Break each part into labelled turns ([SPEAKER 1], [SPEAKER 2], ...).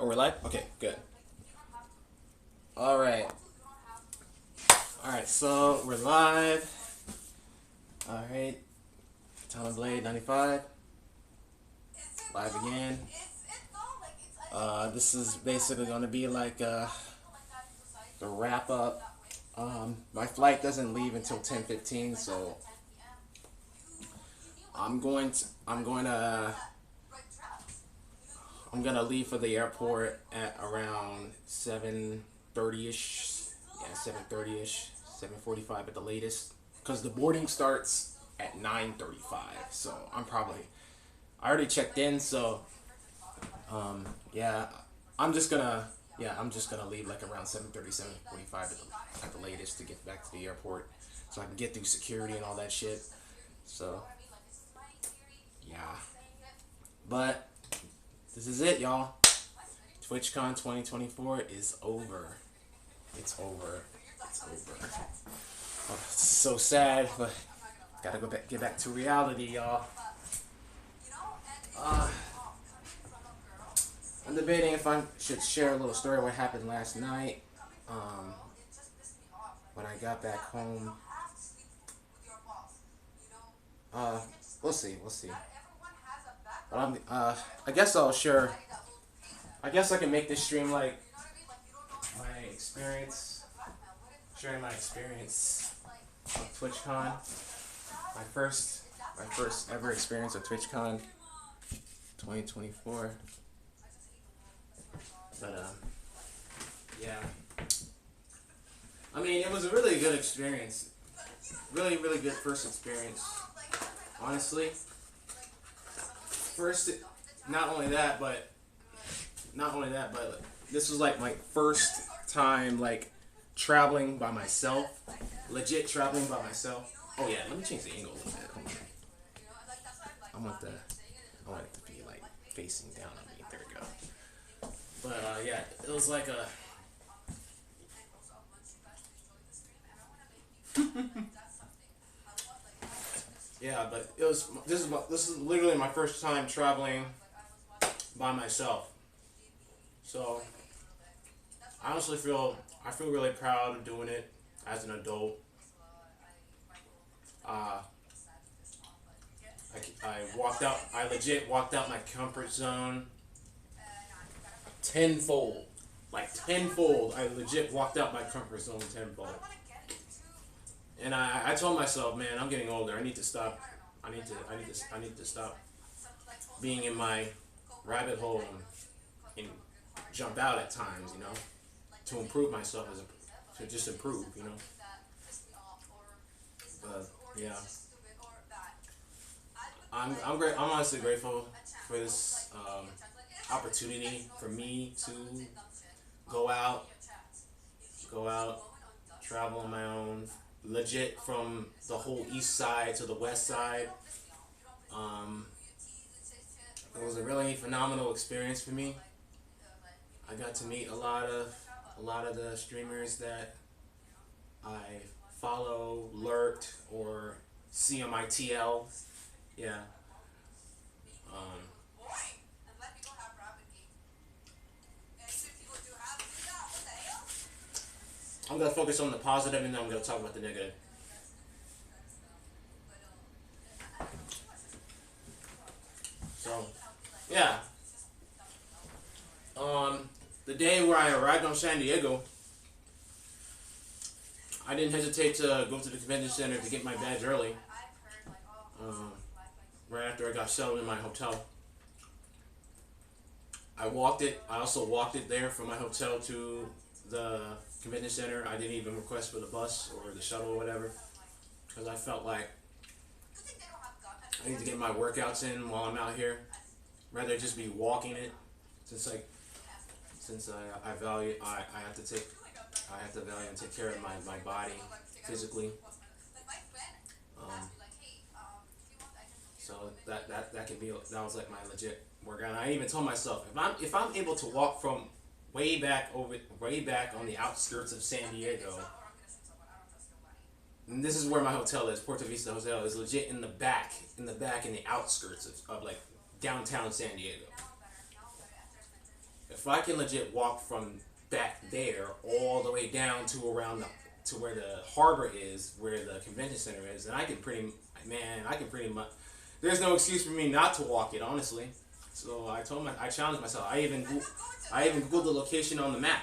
[SPEAKER 1] Oh, we're live? Okay, good. Alright. Alright, so we're live. Alright. Tom and Blade 95. Live again. This is basically going to be like the wrap up. My flight doesn't leave until 10:15, so I'm gonna leave for the airport at around 7:30 ish. Yeah, 7:30 ish, 7:45 at the latest, because the boarding starts at 9:35. So I already checked in. So yeah, I'm just gonna leave like around 7:30, 7:45 at the latest to get back to the airport, so I can get through security and all that shit. So yeah, but this is it, y'all. TwitchCon 2024 is over. It's over. It's over. Oh, it's so sad, but gotta get back to reality, y'all. Uh, I'm debating if I should share a little story of what happened last night. Um, when I got back home. Uh, we'll see. We'll see. But I guess I'll share. I guess I can make this stream like my experience, sharing my experience of TwitchCon, my first ever experience of TwitchCon 2024. But yeah, I mean, it was a really good experience, really really good first experience. Honestly, first, not only that, but this was like my first time like traveling by myself, legit traveling by myself. Oh yeah, let me change the angle a little bit. Hold on. I want it to be like facing down on me. There we go. But yeah, it was like a. Yeah, but it was. This is literally my first time traveling by myself. So I feel really proud of doing it as an adult. Uh, I legit walked out my comfort zone tenfold. Like tenfold. I legit walked out my comfort zone tenfold. And I told myself, man, I'm getting older. I need to stop. I need to stop being in my rabbit hole and jump out at times, to improve myself to just improve, But yeah, I'm honestly grateful for this opportunity for me to go out, go out, travel on my own, legit from the whole east side to the west side. Um, it was a really phenomenal experience for me. I got to meet a lot of the streamers that I follow, lurked, or see on my TL. Yeah. Um, I'm gonna focus on the positive, and then I'm gonna talk about the negative. So, yeah. The day where I arrived on San Diego, I didn't hesitate to go to the convention center to get my badge early. Um, right after I got settled in my hotel, I walked it. I also walked it there from my hotel to the convention center. I didn't even request for the bus or the shuttle or whatever, because I felt like I need to get my workouts in while I'm out here, rather just be walking it. Since like since I value I have to value and take care of my body physically. Um, so that was like my legit workout. And I even told myself, if I'm able to walk from way back on the outskirts of San Diego, and this is where my hotel is, Puerto Vista Hotel is legit in the back in the outskirts of like downtown San Diego. if I can legit walk from back there all the way down to around to where the harbor is, where the convention center is, then I can pretty much. There's no excuse for me not to walk it, honestly. So I challenged myself. I even googled the location on the map,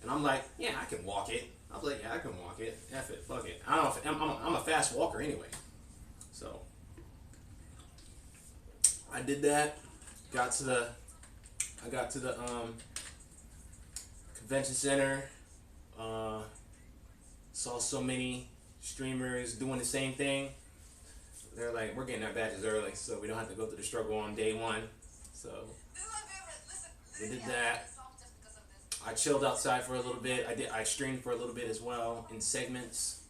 [SPEAKER 1] and I'm like, yeah, I can walk it. I was like, yeah, I can walk it. F it, fuck it. I don't know. If, I'm a fast walker anyway, so I did that. Got to the I got to the convention center. Saw so many streamers doing the same thing. They're like, we're getting our badges early, so we don't have to go through the struggle on day one. So they did that. I chilled outside for a little bit. I streamed for a little bit as well in segments.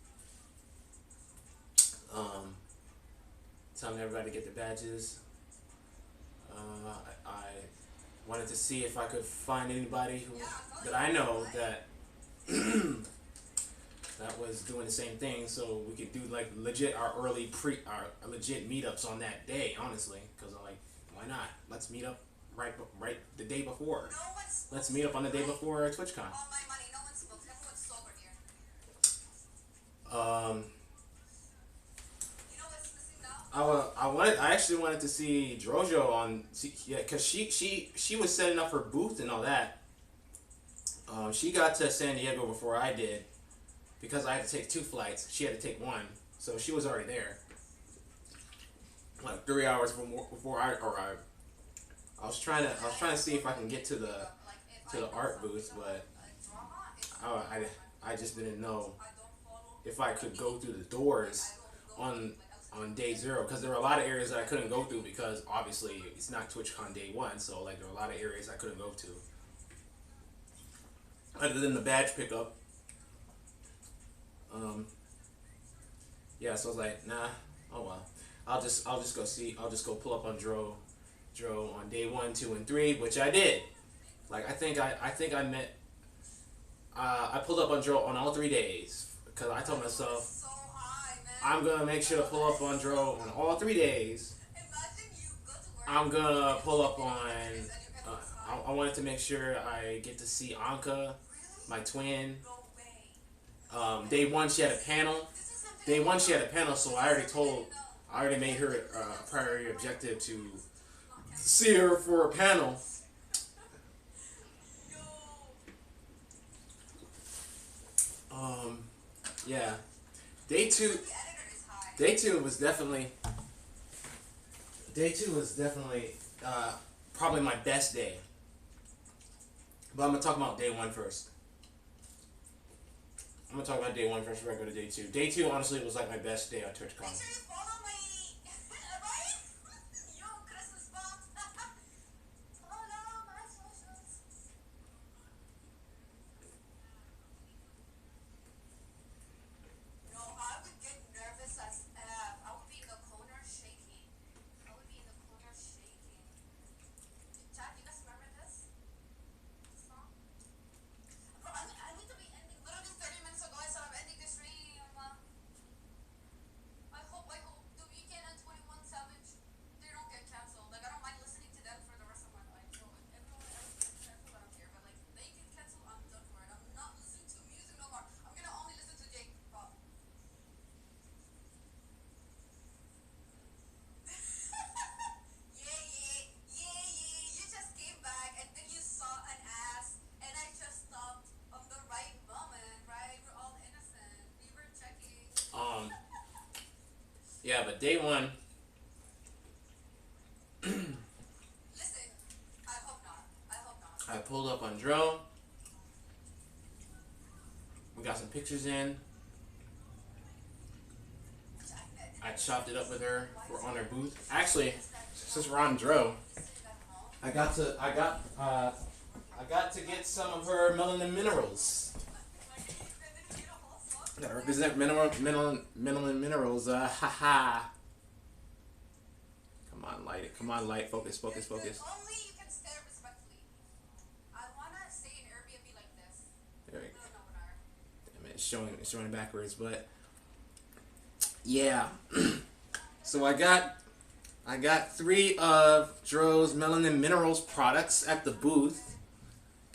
[SPEAKER 1] Telling everybody to get their badges. I wanted to see if I could find anybody that I know that that was doing the same thing, so we could do like legit our legit meetups on that day. Honestly, because I'm like, why not? Let's meet up right the day before. Let's meet up on the day before TwitchCon. I actually wanted to see Drojo because she was setting up her booth and all that. She got to San Diego before I did because I had to take 2 flights. She had to take 1, so she was already there. Like 3 hours before I arrived. I was trying to see if I can get to the art booth, but I just didn't know if I could go through the doors on day 0, because there were a lot of areas that I couldn't go through because obviously it's not TwitchCon day 1, so like there were a lot of areas I couldn't go to other than the badge pickup. Yeah, so I was like, nah, oh well, I'll just go pull up on Dro on day 1, 2, and 3, which I did. Like I think I met I pulled up on Dro on all 3 days because I told myself I'm gonna make sure to pull up on Dro on all 3 days. I'm gonna pull up on. I wanted to make sure I get to see Anka, my twin. Day 1 she had a panel. So I already made her a priority objective to see her for a panel. Yeah. Day two was definitely probably my best day. But I'm gonna talk about day 1 first. I'm gonna talk about day 1 first before I go to day 2. Day 2 honestly was like my best day on TwitchCon. Yeah, but day 1. I pulled up on Dro. We got some pictures in. I chopped it up with her. We're on her booth. Actually, since we're on Dro, I got to get some of her melanin minerals. Gotta represent melanin minerals. Haha. Come on, light it. Come on, light. Focus. Only you can stare respectfully. I wanna stay in Airbnb like this. There we go. Damn it, it's showing backwards, but yeah. So I got 3 of Dro's melanin minerals products at the booth.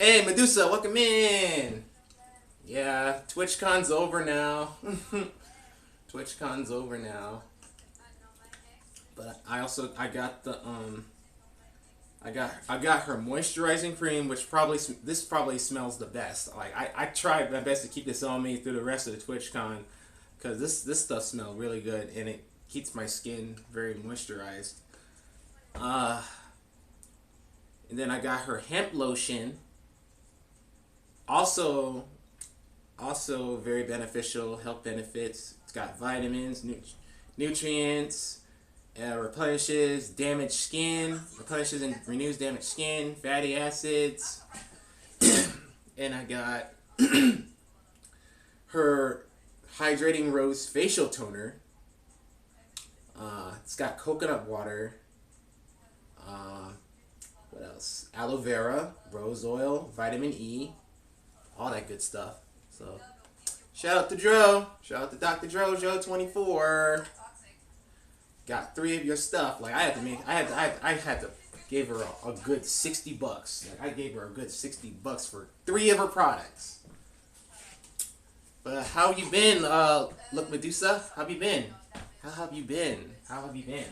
[SPEAKER 1] Hey, Medusa, welcome in. Yeah, TwitchCon's over now. TwitchCon's over now. But I got the I got her moisturizing cream, which this probably smells the best. Like I tried my best to keep this on me through the rest of the TwitchCon, because this stuff smells really good and it keeps my skin very moisturized. Uh, and then I got her hemp lotion, also very beneficial, health benefits. It's got vitamins, nutrients, replenishes damaged skin, replenishes and renews damaged skin, fatty acids, and I got her hydrating rose facial toner. It's got coconut water. What else? Aloe vera, rose oil, vitamin E, all that good stuff. So, shout out to Dro. Shout out to Dr. Drojo24. Got 3 of your stuff. Like I had to give her a good $60. Like I gave her a good $60 for 3 of her products. But how have you been? Look, Medusa, how have you been? How have you been? How have you been?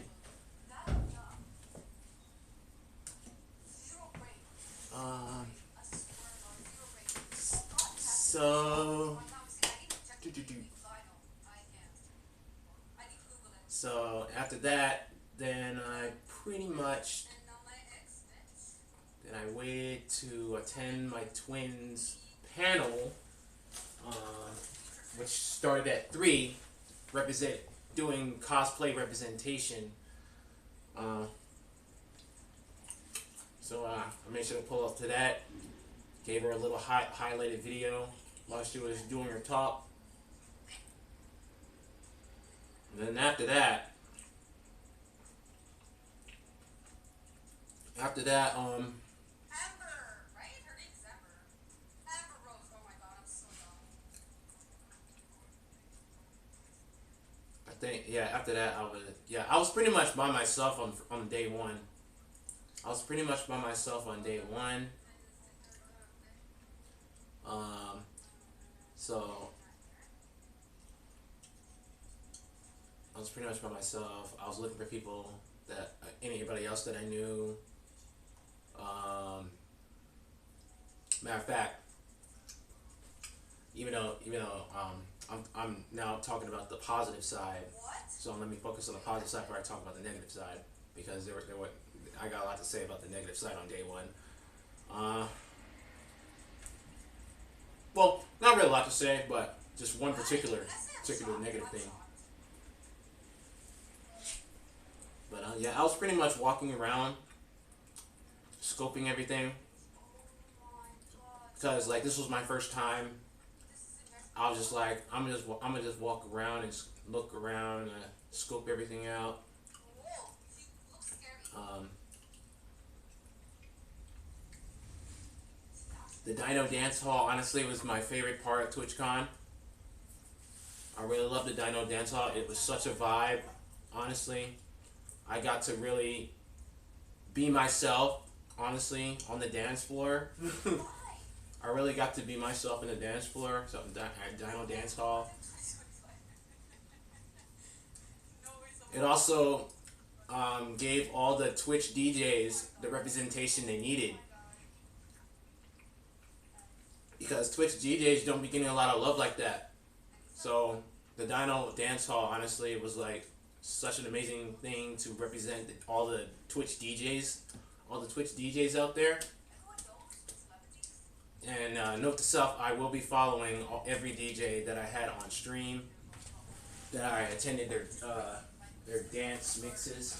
[SPEAKER 1] Um. So. So after that, then I pretty much then I waited to attend my twins' panel, uh, which started at 3, doing cosplay representation. So I made sure to pull up to that. Gave her a little highlighted video while she was doing her talk. And then after that, Amber, right? Her name's Amber. Amber Rose. Oh my god, I'm so dumb. I think after that I was pretty much by myself on day 1. I was pretty much by myself on day 1. So I was pretty much by myself. I was looking for people that anybody else that I knew. Matter of fact, even though I'm now talking about the positive side, so let me focus on the positive side before I talk about the negative side, because I got a lot to say about the negative side on day 1. Well, not really a lot to say, but just one particular negative thing. But I was pretty much walking around, scoping everything, because like this was my first time. I was just like, I'm gonna just walk around and look around and scope everything out. The Dino Dance Hall honestly was my favorite part of TwitchCon. I really loved the Dino Dance Hall. It was such a vibe, honestly. I got to really be myself, honestly, on the dance floor. I really got to be myself in the dance floor, so at Dino Dance Hall. It also gave all the Twitch DJs the representation they needed, because Twitch DJs don't be getting a lot of love like that. So the Dino Dance Hall, honestly, was like such an amazing thing to represent all the Twitch DJs out there. And note to self, I will be following every DJ that I had on stream, that I attended their dance mixes.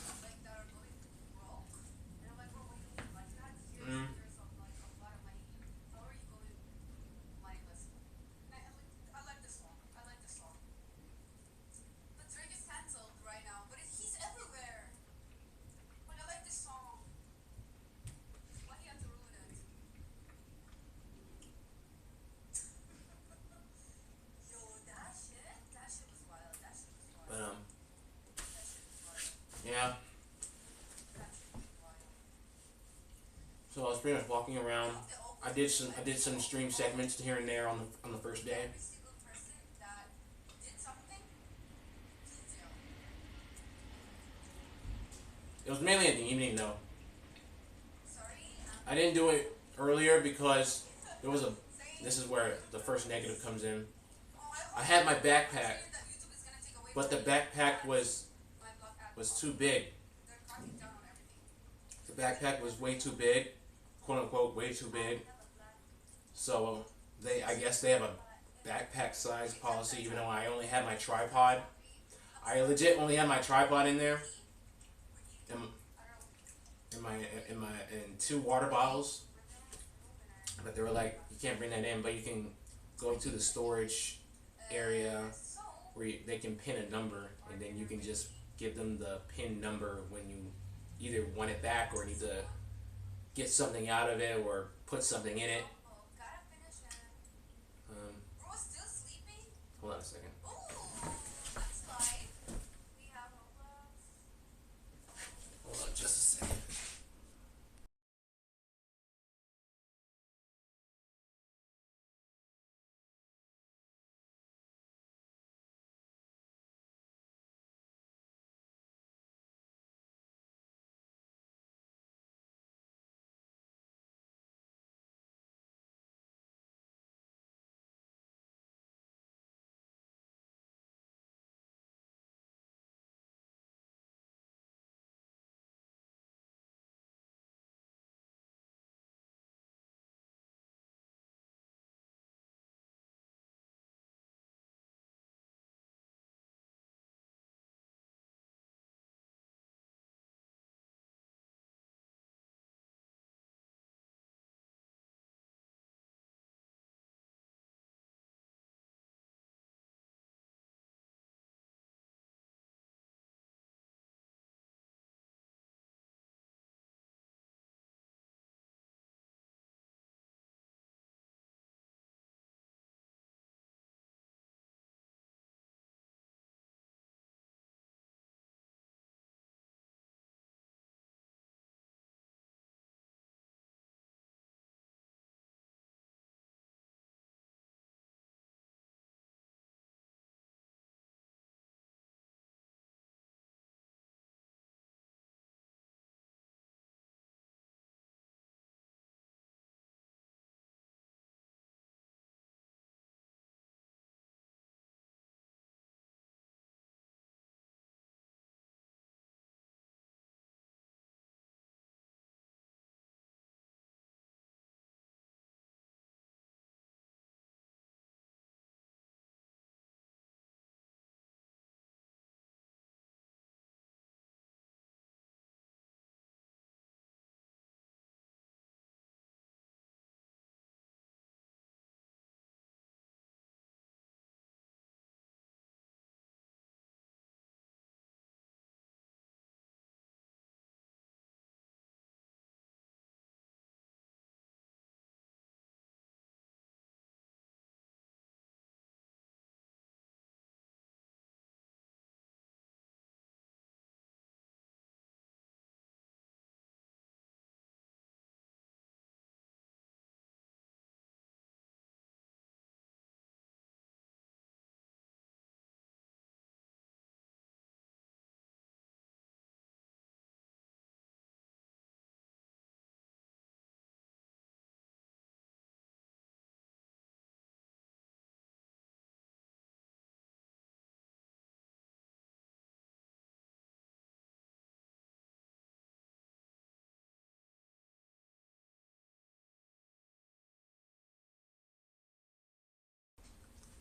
[SPEAKER 1] Yeah. So I was pretty much walking around, I did some stream segments here and there on the first day. It was mainly in the evening though. I didn't do it earlier because there was a. This is where the first negative comes in. I had my backpack, but the backpack was too big. The backpack was way too big, quote unquote, way too big. So I guess they have a backpack size policy, even though I only had my tripod. I legit only had my tripod in there, and in two water bottles. But they were like, you can't bring that in, but you can go to the storage area where they can pin a number, and then you can just give them the pin number when you either want it back or need to get something out of it or put something in it. Um, Hold on a second. Hold on just a second.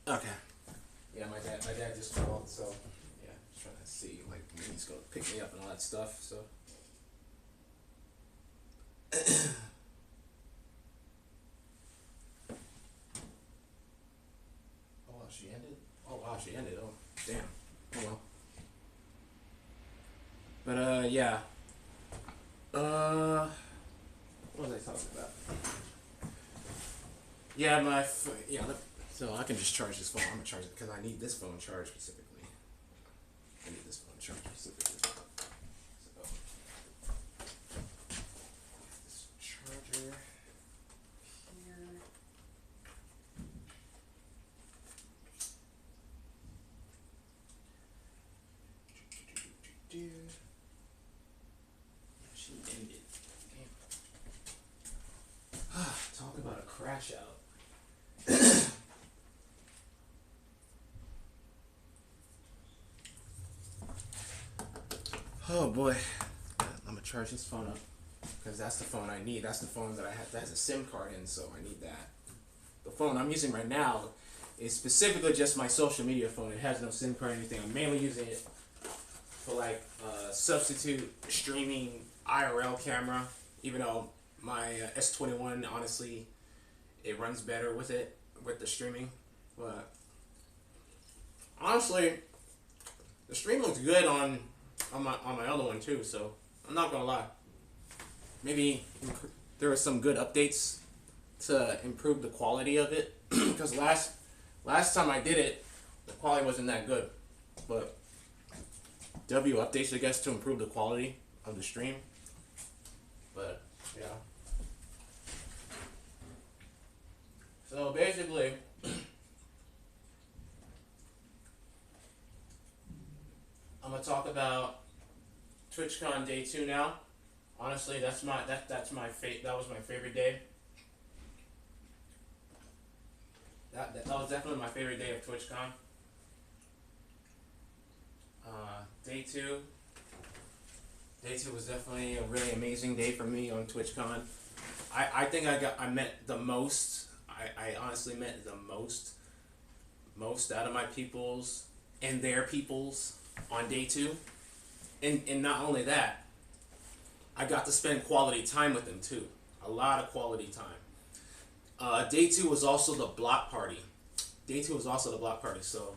[SPEAKER 1] Okay. Yeah, my dad just called, so yeah, just trying to see like when he's gonna pick me up and all that stuff. So. Oh wow, she ended. Oh wow, she ended. Oh damn. Oh well. But yeah. What was I talking about? Yeah, yeah. So I can just charge this phone. I'm gonna charge it because I need this phone charged specifically. I need this phone charged specifically. So this charger patch out. Oh boy, I'm gonna charge this phone up because that's the phone I need. That's the phone that I have that has a SIM card in, so I need that. The phone I'm using right now is specifically just my social media phone. It has no SIM card or anything. I'm mainly using it for like substitute streaming IRL camera, even though my S21 honestly it runs better with it with the streaming. But honestly, the stream looks good on my other one too. So I'm not gonna lie. Maybe there were some good updates to improve the quality of it because last time I did it, the quality wasn't that good. But W updates, I guess, to improve the quality of the stream. But yeah. So basically, I'm gonna talk about TwitchCon Day 2 now. Honestly, that was my favorite day. That was definitely my favorite day of TwitchCon. Day 2. Day 2 was definitely a really amazing day for me on TwitchCon. I think I met the most. I honestly met the most out of my peoples and their peoples on Day 2. And not only that, I got to spend quality time with them too. A lot of quality time. Day 2 was also the block party. Day 2 was also the block party. So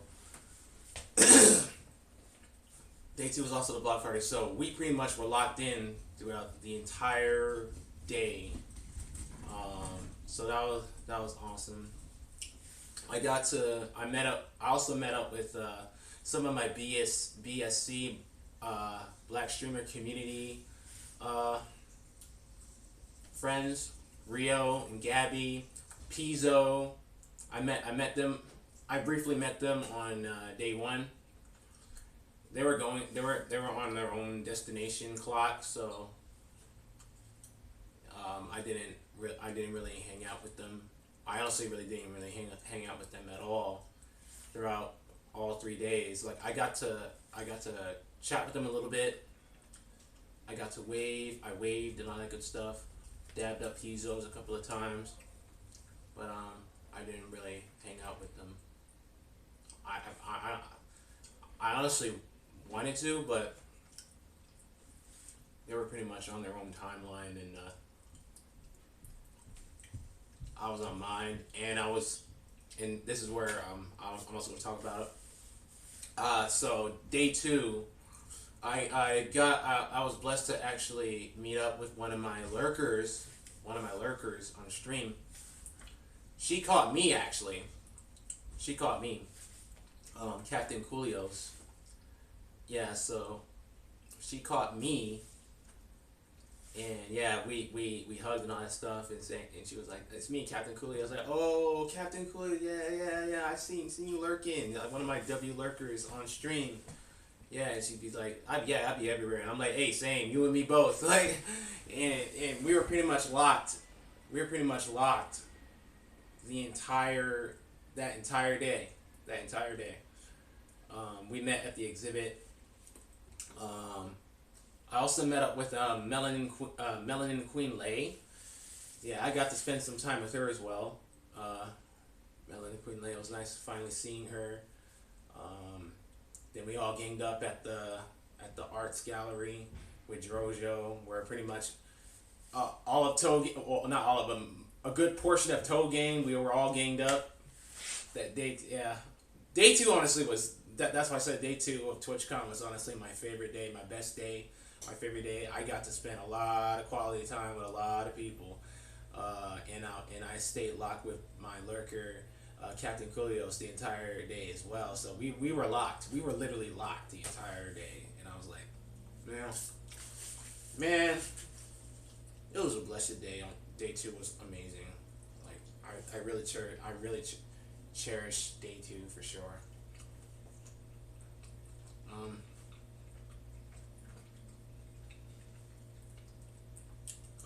[SPEAKER 1] Day 2 was also the block party. So we pretty much were locked in throughout the entire day. So that was awesome. I also met up with some of my BSC Black streamer community friends, Rio and Gabby, Pizzo. I briefly met them on Day 1. They were on their own destination clock, so I didn't really hang out with them. I honestly really didn't really hang out with them at all throughout all 3 days. Like I got to chat with them a little bit. I got to wave. I waved and all that good stuff. Dabbed up Pizzo's a couple of times, but I didn't really hang out with them. I honestly wanted to, but they were pretty much on their own timeline, and I was on mine, and this is where I'm also going to talk about it. So Day 2, I was blessed to actually meet up with one of my lurkers on stream. She caught me actually. Captain Coolios. Yeah, so she caught me, and yeah, we hugged and all that stuff, and she was like, "It's me, Captain Coolio." I was like, "Oh, Captain Coolio, yeah, I seen you lurking, like one of my W lurkers on stream." Yeah, and she'd be like, I'd be everywhere, and I'm like, "Hey, same, you and me both." Like, and we were pretty much locked. The entire day. We met at the exhibit. I also met up with Melanin Queen Lay. Yeah, I got to spend some time with her as well. Melanin Queen Lay, it was nice finally seeing her. Then we all ganged up at the arts gallery with Drojo, where pretty much all of Toe, well, not all of them, a good portion of Toe Gang, we were all ganged up. That day, yeah. Day 2 honestly was that's why I said Day 2 of TwitchCon was honestly my favorite day, my best day, my favorite day. I got to spend a lot of quality time with a lot of people, and I stayed locked with my lurker, Captain Coolios, the entire day as well. So we were locked. We were literally locked the entire day, and I was like, man, it was a blessed day. Day 2 was amazing. Like I really cherish Day 2 for sure.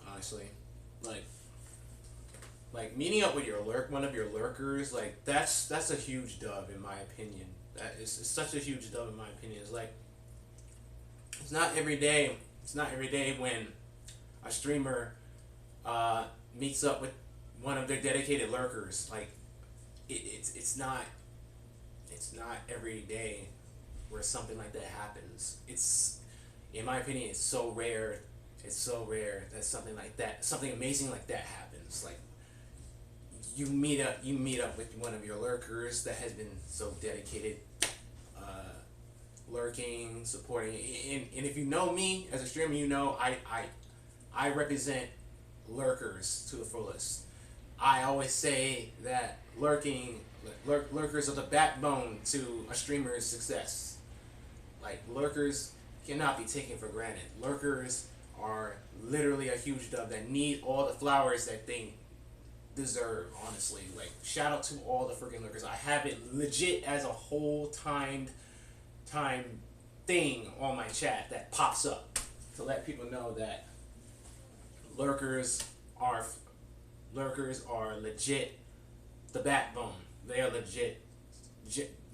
[SPEAKER 1] Honestly, like Like meeting up with one of your lurkers, like that's a huge dub in my opinion. That is it's such a huge dub in my opinion. It's like it's not every day. It's not every day when a streamer meets up with one of their dedicated lurkers. Like it's not every day where something like that happens. It's in my opinion, it's so rare. It's so rare that something amazing like that happens. Like you meet up with one of your lurkers that has been so dedicated, lurking, supporting, and if you know me as a streamer, you know I represent lurkers to the fullest. I always say that lurkers are the backbone to a streamer's success. Like lurkers cannot be taken for granted. Lurkers are literally a huge dub that need all the flowers that they deserve. Honestly, like shout out to all the freaking lurkers. I have it legit as a whole time thing on my chat that pops up to let people know that lurkers are lurkers are legit the backbone. They are legit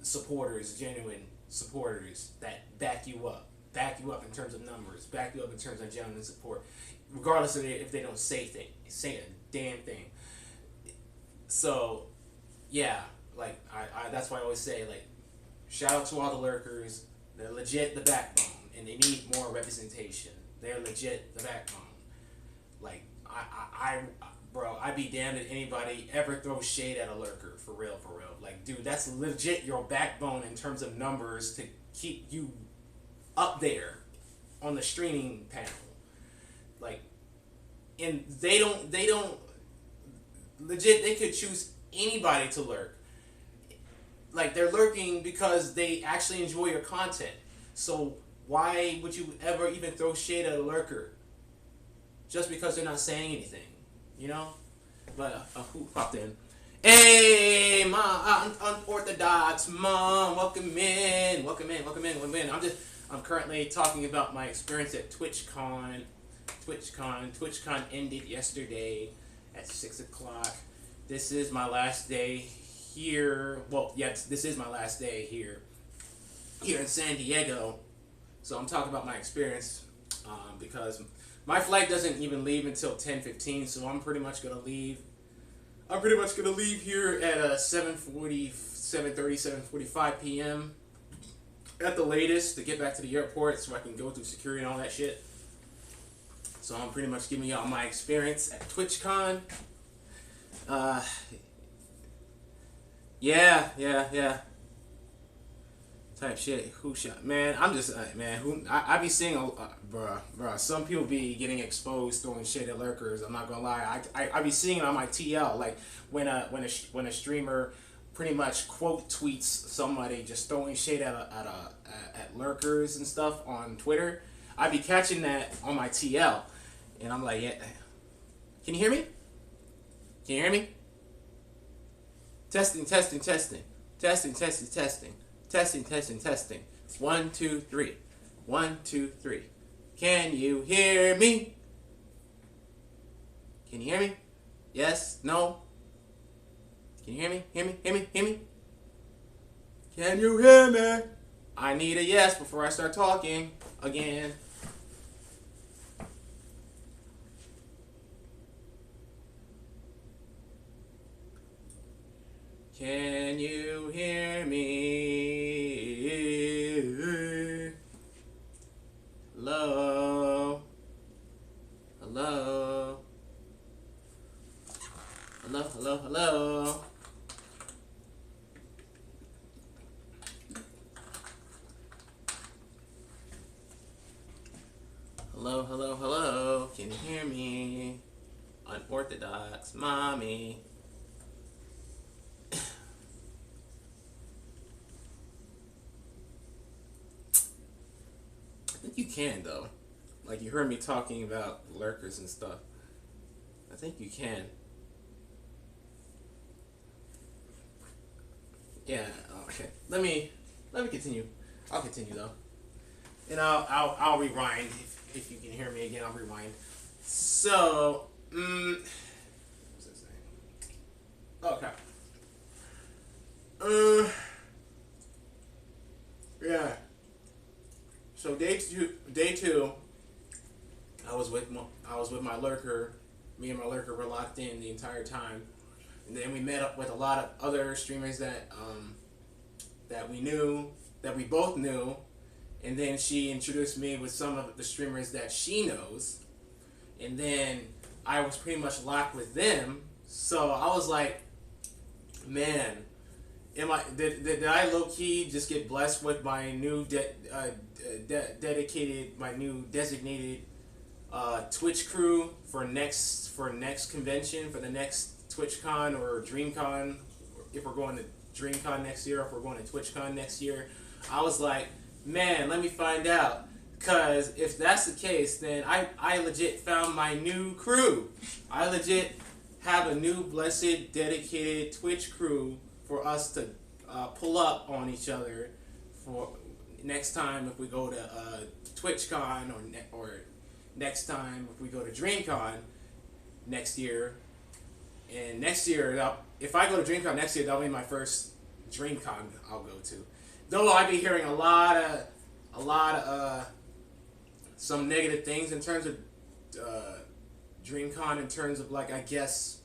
[SPEAKER 1] supporters, genuine supporters that back you up in terms of numbers, back you up in terms of genuine support, regardless of if they don't say a damn thing. So, yeah, like I that's why I always say like, shout out to all the lurkers. They're legit the backbone, and they need more representation. They're legit the backbone. Like bro, I'd be damned if anybody ever throws shade at a lurker, for real, for real. Like, dude, that's legit your backbone in terms of numbers to keep you up there on the streaming panel. Like, and they don't, legit, they could choose anybody to lurk. Like, they're lurking because they actually enjoy your content. So why would you ever even throw shade at a lurker? Just because they're not saying anything, you know? But who popped in? Hey, mom, unorthodox mom, welcome in. I'm currently talking about my experience at TwitchCon. TwitchCon ended yesterday at 6 o'clock. This is my last day here. Well, yes, this is my last day here in San Diego. So I'm talking about my experience because my flight doesn't even leave until 10:15, so I'm pretty much gonna leave. Here at 7:45 p.m. at the latest to get back to the airport, so I can go through security and all that shit. So I'm pretty much giving y'all my experience at TwitchCon. Yeah. Type shit. Who shot? Man, I'm just man. I be seeing bruh. Some people be getting exposed throwing shit at lurkers. I'm not gonna lie. I be seeing it on my TL. Like when a streamer pretty much quote tweets somebody just throwing shit at lurkers and stuff on Twitter. I be catching that on my TL, and I'm like, yeah. Can you hear me? Testing. Testing. 1, 2, 3. 1, 2, 3. Can you hear me? Can you hear me? Yes? No? Can you hear me? Hear me? Can you hear me? I need a yes before I start talking again. Can you hear me? Hello? Hello? Hello? Can you hear me? Unorthodox mommy. I think you can though. Like you heard me talking about lurkers and stuff. I think you can. Yeah. Okay. Let me continue. I'll continue though, and I'll rewind if you can hear me again. I'll rewind. So, what's his name? Uh, yeah. So day two, I was with my lurker. Me and my lurker were locked in the entire time, and then we met up with a lot of other streamers that we knew, that we both knew, and then she introduced me with some of the streamers that she knows, and then I was pretty much locked with them. So I was like, man, did I low key just get blessed with my new dedicated, my new designated Twitch crew for next convention, for the next TwitchCon or DreamCon, if we're going to DreamCon next year, if we're going to TwitchCon next year. I was like, man, let me find out. Because if that's the case, then I legit found my new crew. I legit have a new blessed dedicated Twitch crew for us to pull up on each other for next time if we go to TwitchCon or next time if we go to DreamCon next year. And next year, if I go to DreamCon next year, that'll be my first DreamCon I'll go to. Though I'd be hearing a lot of some negative things in terms of DreamCon, in terms of like, I guess,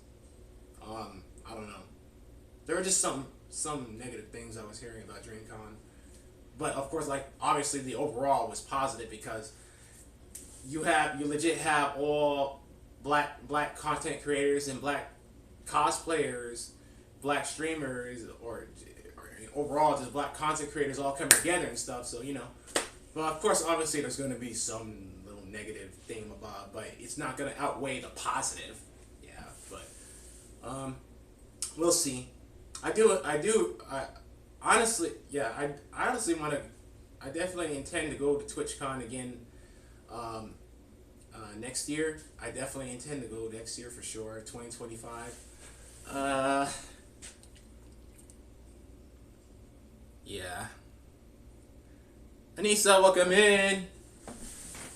[SPEAKER 1] I don't know. There were just some negative things I was hearing about DreamCon. But of course, like, obviously the overall was positive because you legit have all black content creators and black cosplayers, black streamers, or overall just black content creators all coming together and stuff. So, you know, but of course, obviously there's going to be some little negative thing about, but it's not going to outweigh the positive. Yeah, but we'll see. I honestly want to. I definitely intend to go to TwitchCon again next year. I definitely intend to go next year for sure, 2025. Yeah. Anissa, welcome in.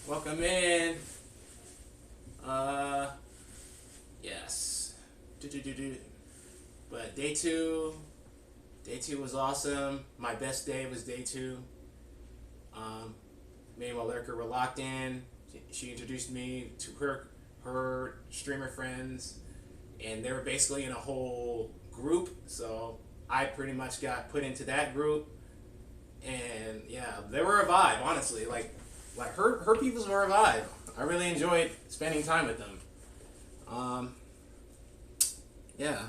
[SPEAKER 1] Welcome in. Yes. But day two was awesome. My best day was day two. Me and my lurker were locked in. She introduced me to her streamer friends, and they were basically in a whole group. So I pretty much got put into that group, and yeah, they were a vibe. Honestly, like her peoples were a vibe. I really enjoyed spending time with them. Yeah.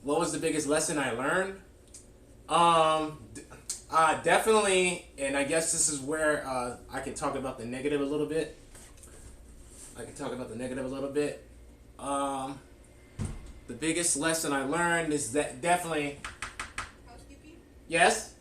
[SPEAKER 1] What was the biggest lesson I learned? Definitely, and I guess this is where I can talk about the negative a little bit. The biggest lesson I learned is that definitely. Housekeeping? Yes?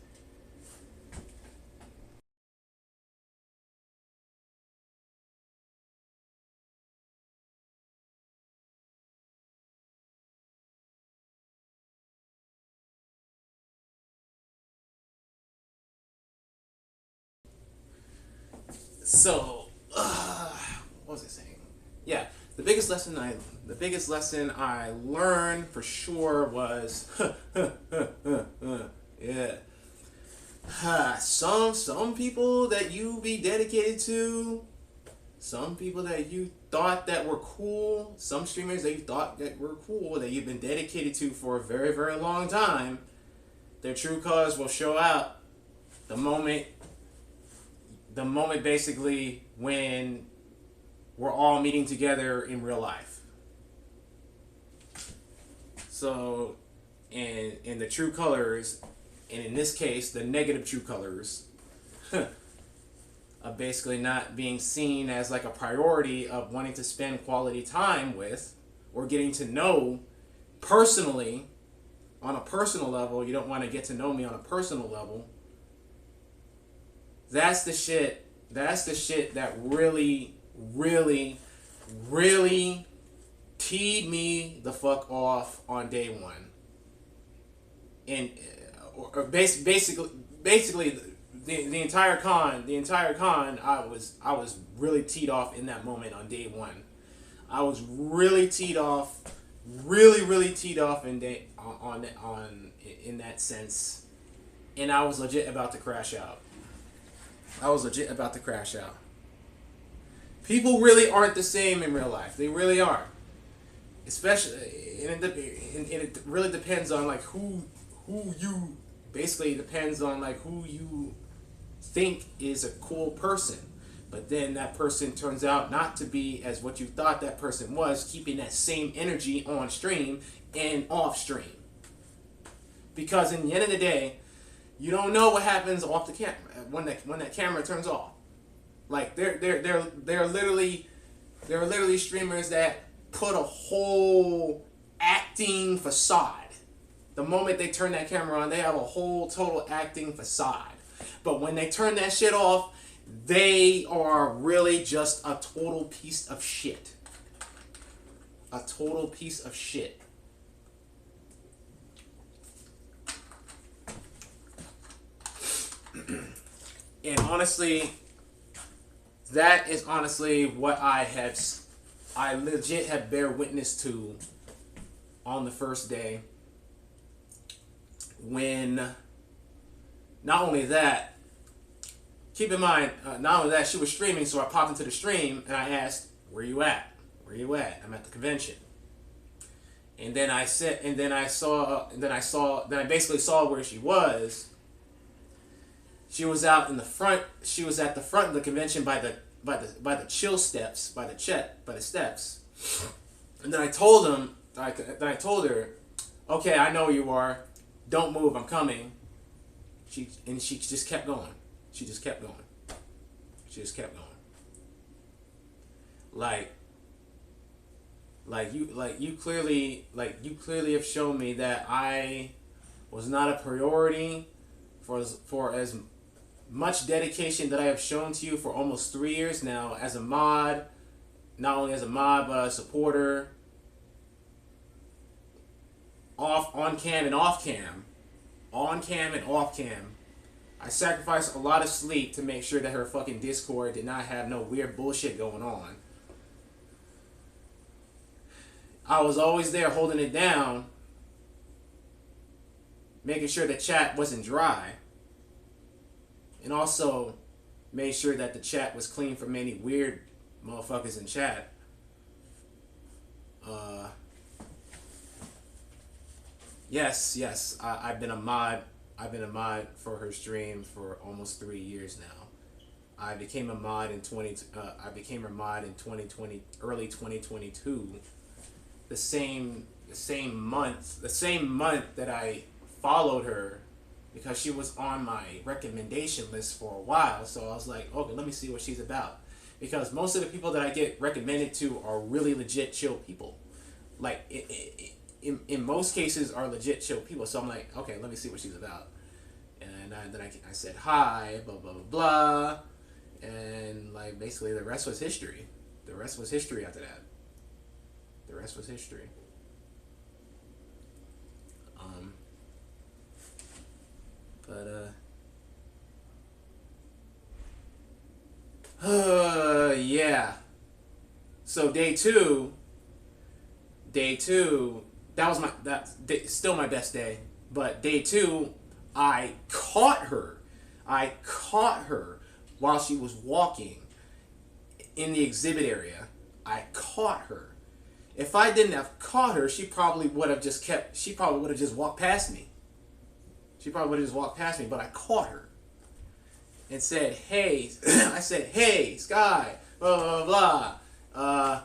[SPEAKER 1] So, what was I saying? Yeah, the biggest lesson I learned for sure was yeah. Some people that you be dedicated to, some people that you thought that were cool, some streamers that you thought that were cool, that you've been dedicated to for a very, very long time, their true colors will show out the moment basically when we're all meeting together in real life. So, in the true colors, and in this case, the negative true colors, of basically not being seen as like a priority of wanting to spend quality time with or getting to know personally, on a personal level. You don't want to get to know me on a personal level. That's the shit that really, really, really teed me the fuck off on day one. And basically the entire con, I was really teed off in that moment on day one. I was really teed off, really teed off in that sense, and I was legit about to crash out. I was legit about to crash out. People really aren't the same in real life. They really aren't. Especially, and it really depends on like who you. Basically, it depends on like who you think is a cool person. But then that person turns out not to be as what you thought that person was, keeping that same energy on stream and off stream. Because in the end of the day, you don't know what happens off the camera when that camera turns off. Like they're literally streamers that put a whole acting facade. The moment they turn that camera on, they have a whole total acting facade. But when they turn that shit off, they are really just a total piece of shit. A total piece of shit. And honestly, that is honestly what I legit have bear witness to on the first day. When, not only that, keep in mind, not only that, she was streaming, so I popped into the stream and I asked, "Where you at? Where you at?" I'm at the convention. And then I basically saw where she was. She was out in the front. She was at the front of the convention by the chill steps, by the steps. And then I told her, "Okay, I know you are. Don't move. I'm coming." She just kept going. She just kept going. She just kept going. You clearly have shown me that I was not a priority for as much dedication that I have shown to you for almost 3 years now as a mod, not only as a mod but a supporter, on cam and off cam, I sacrificed a lot of sleep to make sure that her fucking Discord did not have no weird bullshit going on. I was always there holding it down, making sure the chat wasn't dry, and also made sure that the chat was clean from any weird motherfuckers in chat. Yes, I've been a mod. I've been a mod for her stream for almost 3 years now. I became a mod in 2020, early 2022. The same month that I followed her, because she was on my recommendation list for a while. So I was like, okay, let me see what she's about. Because most of the people that I get recommended to are really legit chill people. Like, in most cases are legit chill people. So I'm like, okay, let me see what she's about. And then I said hi, blah, blah, blah, blah. And like basically the rest was history. The rest was history after that. The rest was history. Yeah. So day two, that's still my best day. But day two, I caught her while she was walking in the exhibit area. I caught her. If I didn't have caught her, she probably would have just walked past me. But I caught her and said, "Hey," I said, "Hey, Sky," blah, blah, blah, blah.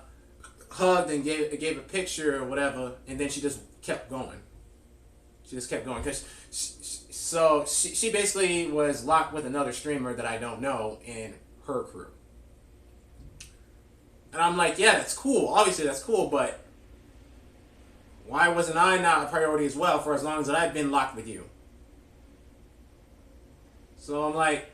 [SPEAKER 1] Hugged and gave a picture or whatever, and then she just kept going. Because she basically was locked with another streamer that I don't know in her crew. And I'm like, yeah, that's cool. Obviously, that's cool, but why wasn't I not a priority as well for as long as I've been locked with you? So I'm like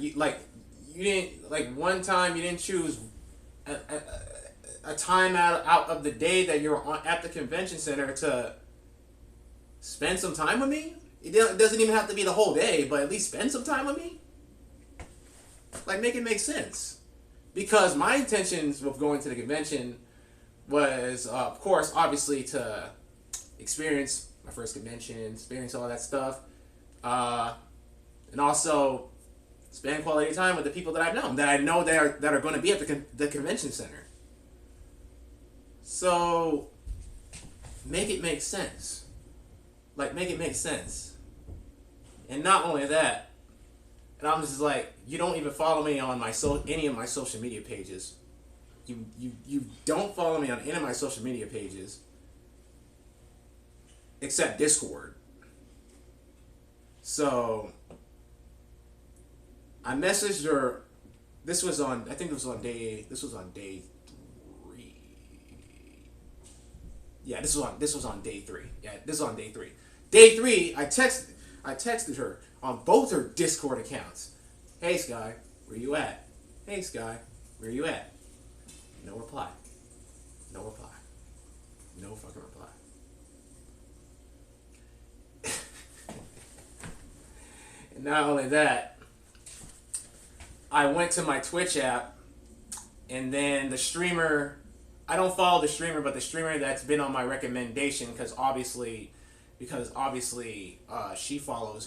[SPEAKER 1] you didn't, like, one time you didn't choose a time out of the day that you're at the convention center to spend some time with me. It doesn't even have to be the whole day, but at least spend some time with me. Like, make it make sense. because my intentions with going to the convention was, of course, obviously to experience my first convention, experience all that stuff, and also spend quality time with the people that I know that are going to be at the convention center. So make it make sense. Like, make it make sense. And not only that, and I'm just like, you don't even follow me on any of my social media pages. You don't follow me on any of my social media pages except Discord. So I messaged her. This was on day 3. Yeah, this was on day 3. Yeah, this is on day 3. Day 3, I texted her on both her Discord accounts. Hey Sky, where you at? Hey Sky, where you at? No reply. No reply. No fucking reply. And not only that, I went to my Twitch app, and then the streamer, I don't follow the streamer, but the streamer that's been on my recommendation, because obviously she follows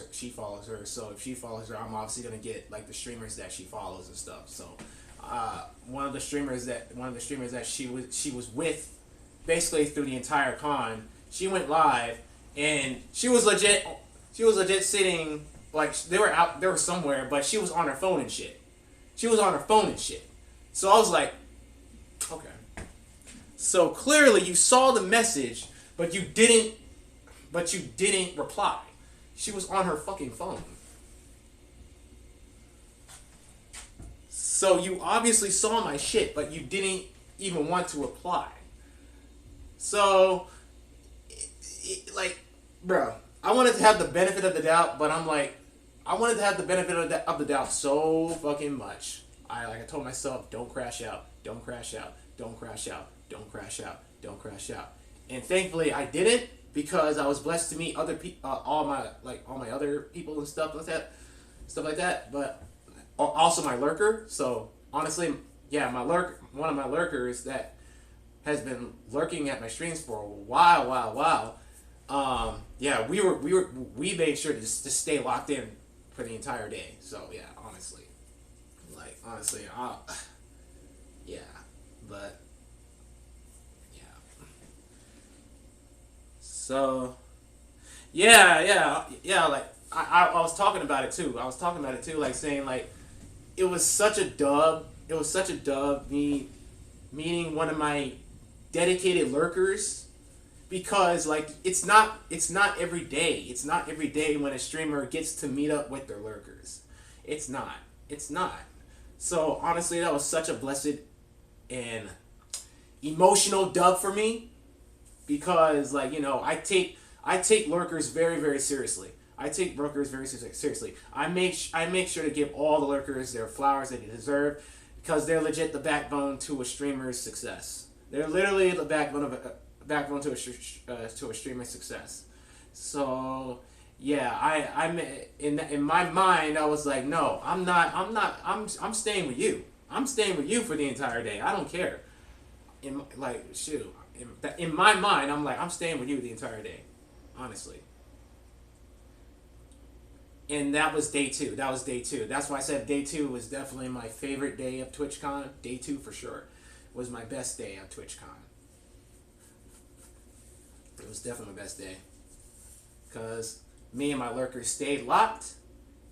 [SPEAKER 1] her. So if she follows her, I'm obviously gonna get like the streamers that she follows and stuff. So one of the streamers that she was with basically through the entire con, she went live, and she was legit sitting, like, they were somewhere, but she was on her phone and shit. So I was like, okay. So clearly you saw the message, but you didn't reply. She was on her fucking phone. So you obviously saw my shit, but you didn't even want to reply. So, like, bro, I wanted to have the benefit of the doubt, but I'm like, I wanted to have the benefit of the doubt so fucking much. I told myself, don't crash out, don't crash out, don't crash out, don't crash out, don't crash out. And thankfully I didn't, because I was blessed to meet other people, all my other people and stuff like that. But also my lurker. So honestly, yeah, one of my lurkers that has been lurking at my streams for a while. Yeah, we made sure to just stay locked in for the entire day. So yeah, honestly, yeah, but yeah. So yeah. Like I was talking about it too. Like saying like it was such a dub. Me meeting one of my dedicated lurkers, because like it's not every day. It's not every day when a streamer gets to meet up with their lurkers. It's not. So honestly, that was such a blessed and emotional dub for me, because like, you know, I take lurkers very, very seriously. Seriously. I make sure to give all the lurkers their flowers that they deserve, because they're legit the backbone to a streamer's success. They're literally the backbone to a streamer's success. So yeah, I'm in my mind, I was like, no, I'm staying with you. I'm staying with you for the entire day. I don't care. In my mind, I'm like, I'm staying with you the entire day, honestly. And that was day 2. That's why I said day 2 was definitely my favorite day of TwitchCon. Day 2 for sure was my best day of TwitchCon. It was definitely my best day, because me and my lurkers stayed locked,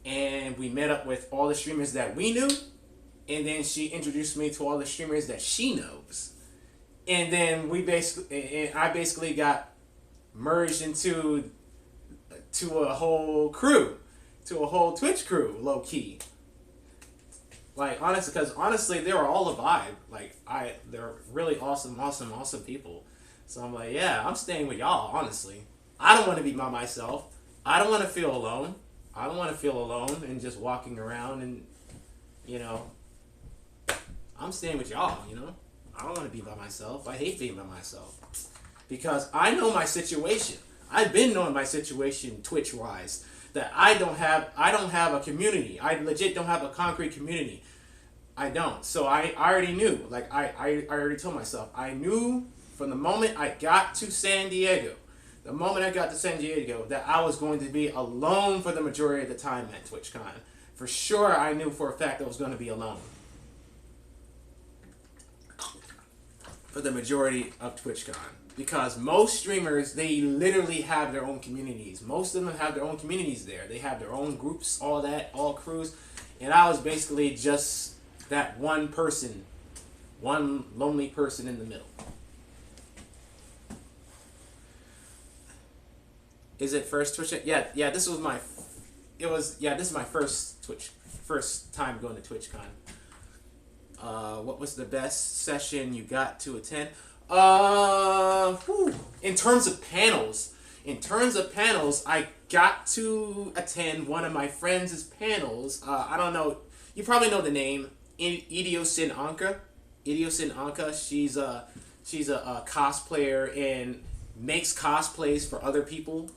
[SPEAKER 1] and we met up with all the streamers that we knew, and then she introduced me to all the streamers that she knows, and then I basically got merged into a whole crew, to a whole Twitch crew, low key. Like, honestly, they were all a vibe. Like, they're really awesome people. So I'm like, yeah, I'm staying with y'all, honestly. I don't want to be by myself. I don't want to feel alone. And just walking around and, you know, I'm staying with y'all, you know. I don't want to be by myself. I hate being by myself, because I know my situation. I've been knowing my situation Twitch-wise, that I don't have a community. I legit don't have a concrete community. I don't. So I already knew. Like I already told myself. I knew from the moment I got to San Diego, the moment I got to San Diego, that I was going to be alone for the majority of the time at TwitchCon. For sure, I knew for a fact I was going to be alone for the majority of TwitchCon. Because most streamers, they literally have their own communities. Most of them have their own communities there. They have their own groups, all that, all crews. And I was basically just that one person, one lonely person in the middle. Is it first Twitch? Yeah. This was my, this is my first time going to TwitchCon. What was the best session you got to attend? In terms of panels, I got to attend one of my friends' panels. I don't know, you probably know the name, Idiosin Anka. Idiosin Anka, she's a cosplayer and makes cosplays for other people.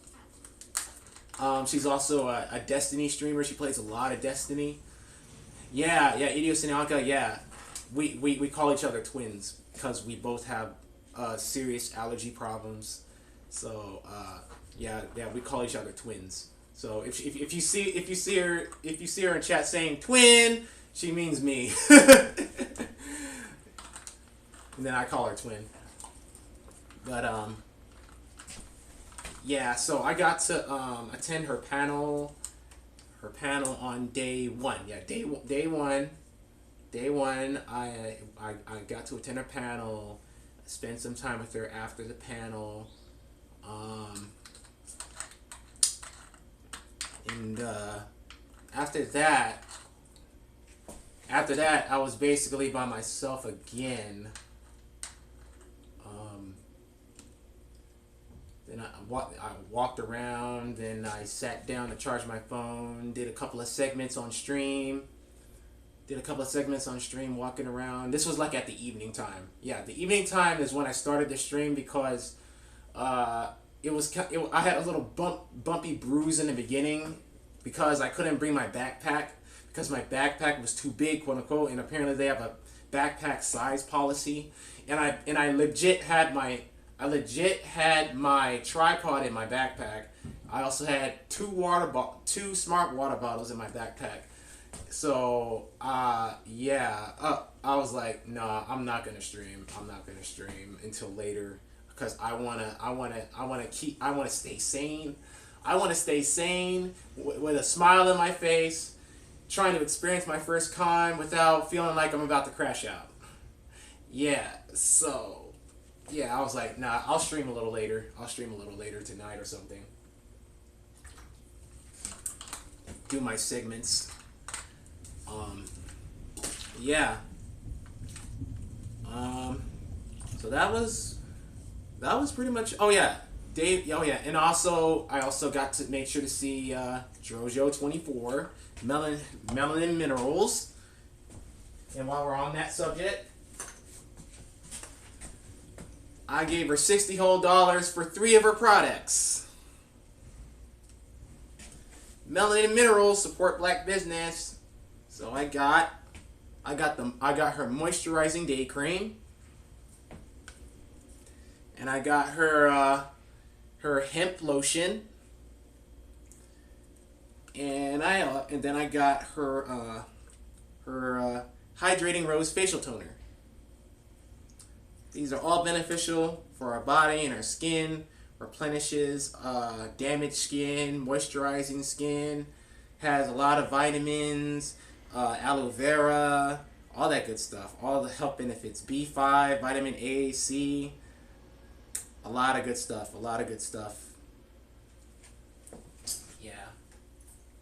[SPEAKER 1] She's also a Destiny streamer. She plays a lot of Destiny. Yeah, Idiosin Anka, yeah. We call each other twins because we both have serious allergy problems. So we call each other twins. So if you see her in chat saying twin, she means me. And then I call her twin. But so I got to attend her panel on day one. Yeah, day one. Day one, I got to attend her panel, spend some time with her after the panel, and after that, I was basically by myself again. Then I walked around, then I sat down to charge my phone, did a couple of segments on stream. Walking around. This was like at the evening time. Yeah, the evening time is when I started the stream because I had a little bumpy bruise in the beginning because I couldn't bring my backpack because my backpack was too big, quote unquote, and apparently they have a backpack size policy. And I legit had my tripod in my backpack. I also had two smart water bottles in my backpack. So I was like, nah, I'm not gonna stream until later because I wanna stay sane. I wanna stay sane with a smile on my face, trying to experience my first con without feeling like I'm about to crash out. Yeah, so I was like, nah, I'll stream a little later tonight or something. Do my segments. So that was pretty much. And also I also got to make sure to see Drojo24, Melanin Minerals. And while we're on that subject, I gave her $60 whole for 3 of her products. Melanin Minerals support black business. So I got her moisturizing day cream, and I got her hemp lotion, and then I got her hydrating rose facial toner. These are all beneficial for our body and our skin. Replenishes damaged skin, moisturizing skin, has a lot of vitamins, aloe vera, all that good stuff, all the health benefits, B5, vitamin A, C, a lot of good stuff. Yeah.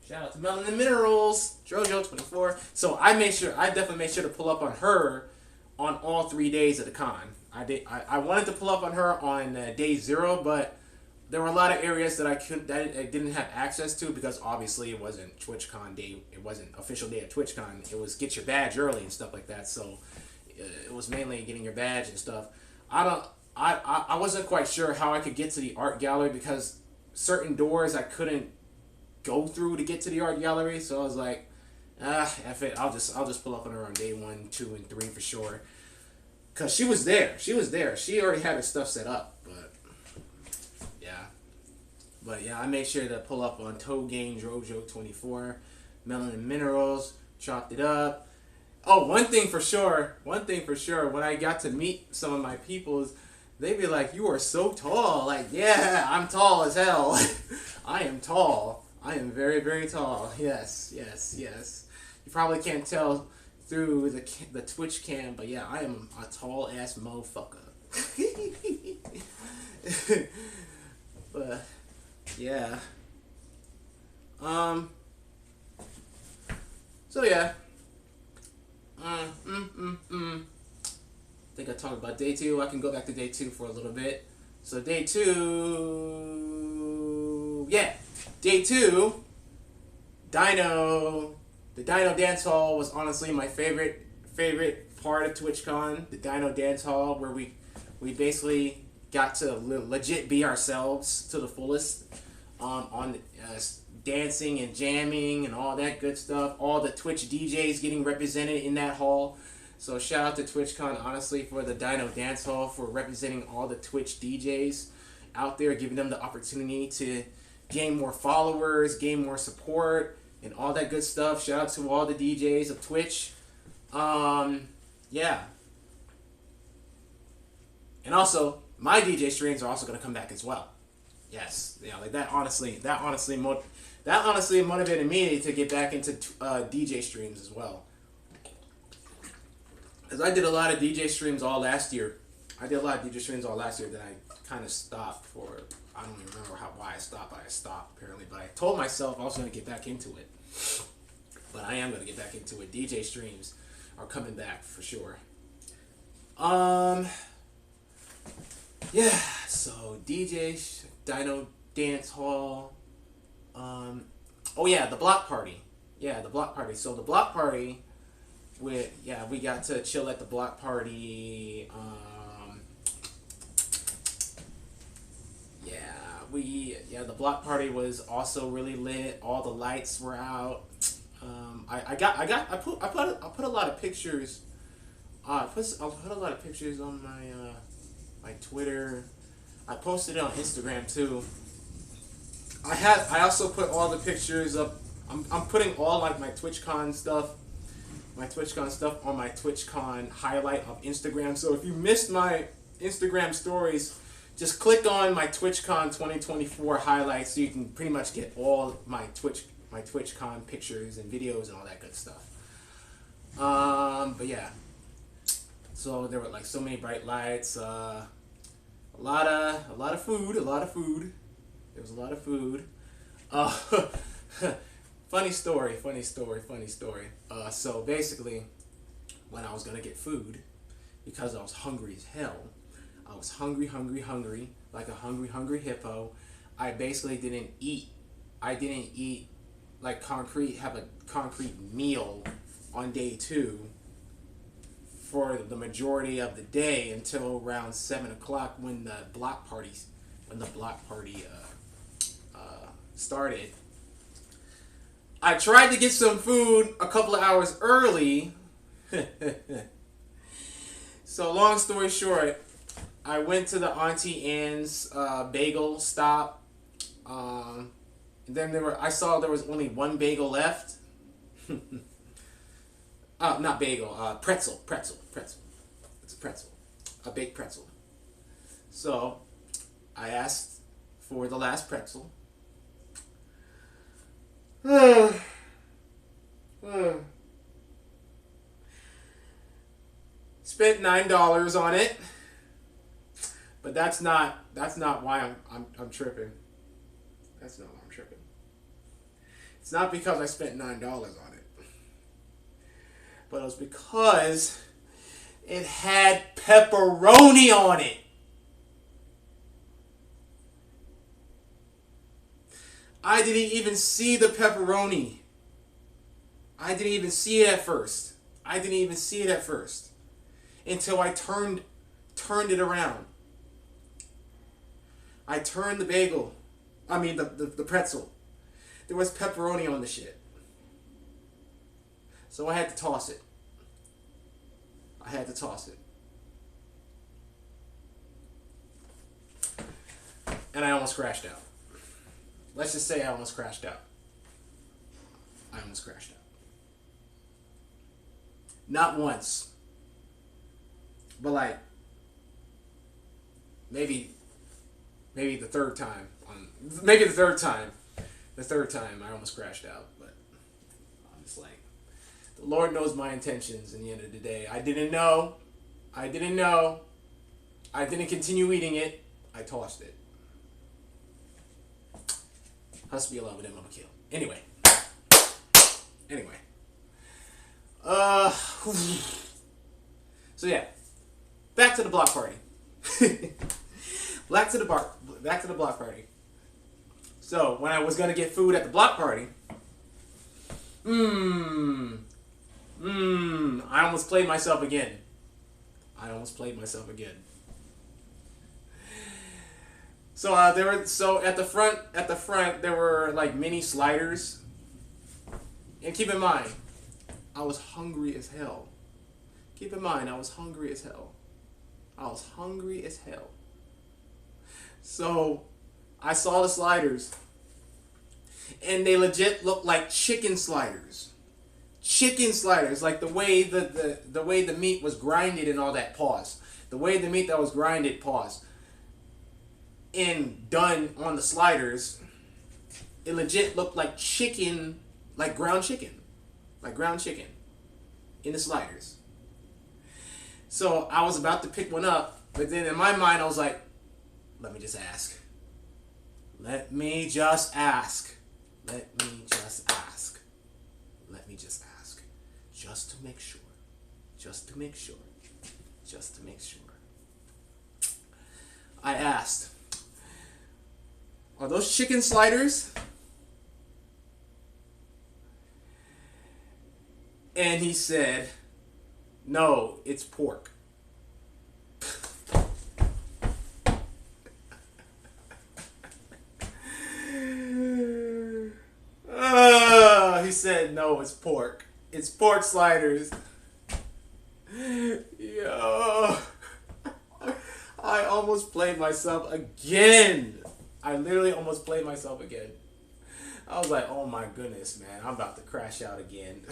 [SPEAKER 1] Shout out to Melanin Minerals, Drojo24. So I definitely made sure to pull up on her on all 3 days of the con. I wanted to pull up on her on day 0, but there were a lot of areas that I didn't have access to because obviously it wasn't TwitchCon day. It wasn't official day of TwitchCon. It was get your badge early and stuff like that. So it was mainly getting your badge and stuff. I wasn't quite sure how I could get to the art gallery because certain doors I couldn't go through to get to the art gallery. So I was like, F it. I'll just pull up on her on day 1, 2, and 3 for sure. Cause she was there. She was there. She already had her stuff set up. But yeah. But yeah, I made sure to pull up on Toe Game Drojo 24, Melanin Minerals, chopped it up. Oh, one thing for sure. When I got to meet some of my peoples, they'd be like, "You are so tall." Like, yeah, I'm tall as hell. I am tall. I am very, very tall. Yes, yes, yes. You probably can't tell through the Twitch cam, but yeah, I am a tall ass motherfucker. But yeah. So yeah. I think I talked about day 2. I can go back to day 2 for a little bit. So day 2, yeah, day 2, the Dino Dance Hall was honestly my favorite part of TwitchCon. The Dino Dance Hall, where we basically got to legit be ourselves to the fullest, on dancing and jamming and all that good stuff. All the Twitch DJs getting represented in that hall. So shout out to TwitchCon, honestly, for the Dino Dance Hall, for representing all the Twitch DJs out there, giving them the opportunity to gain more followers, gain more support, and all that good stuff. Shout out to all the DJs of Twitch. Yeah. And also, my DJ streams are also going to come back as well. Yes. Yeah, like that honestly motivated me to get back into DJ streams as well. Because I did a lot of DJ streams all last year. That I kind of stopped for, I don't even remember why I stopped. I stopped, apparently. But I told myself I was going to get back into it. But I am going to get back into it. DJ streams are coming back for sure. Yeah, so Dino Dance Hall. Oh yeah, the block party. So the block party, we got to chill at the block party. The block party was also really lit. All the lights were out. I put a lot of pictures. I put a lot of pictures on my Twitter. I posted it on Instagram too. I also put all the pictures up. I'm putting all like my TwitchCon stuff on my TwitchCon highlight of Instagram. So if you missed my Instagram stories, just click on my TwitchCon 2024 highlights, so you can pretty much get all my TwitchCon pictures and videos and all that good stuff. But yeah, so there were like so many bright lights, a lot of food. There was a lot of food. Funny story. So basically, when I was gonna get food, because I was hungry as hell, I was hungry, like a hungry hippo. I basically didn't eat. I didn't eat like have a concrete meal on day 2 for the majority of the day until around 7 o'clock when the block party started. I tried to get some food a couple of hours early. So long story short, I went to the Auntie Anne's bagel stop. Then I saw there was only one bagel left. Not bagel, pretzel. It's a pretzel, a baked pretzel. So I asked for the last pretzel. Spent $9 on it, but that's not why I'm tripping. That's not why I'm tripping. It's not because I spent $9 on it, but it was because it had pepperoni on it. I didn't even see the pepperoni. I didn't even see it at first. Until I turned it around. I turned the bagel. I mean the pretzel. There was pepperoni on the shit. So I had to toss it. I had to toss it. And I almost crashed out. Let's just say I almost crashed out. I almost crashed out. Not once, but like maybe the third time. The third time I almost crashed out. But I'm just like, the Lord knows my intentions. In the end of the day, I didn't know. I didn't continue eating it. I tossed it. Hasbiyallah wa ni'mal wakeel. Anyway. So yeah, back to the block party. Back to the block party. So when I was gonna get food at the block party, I almost played myself again. So at the front there were like mini sliders. And keep in mind, I was hungry as hell. So I saw the sliders, and they legit looked like chicken sliders. Like the way the meat was grinded and all that. The way the meat that was grinded, and done on the sliders, it legit looked like chicken, like ground chicken in the sliders. So I was about to pick one up, but then in my mind I was like, let me just ask. Just to make sure. I asked, are those chicken sliders? And he said, no, it's pork. He said, no, it's pork. It's pork sliders. Yo. I almost played myself again. I literally almost played myself again. I was like, oh my goodness, man, I'm about to crash out again.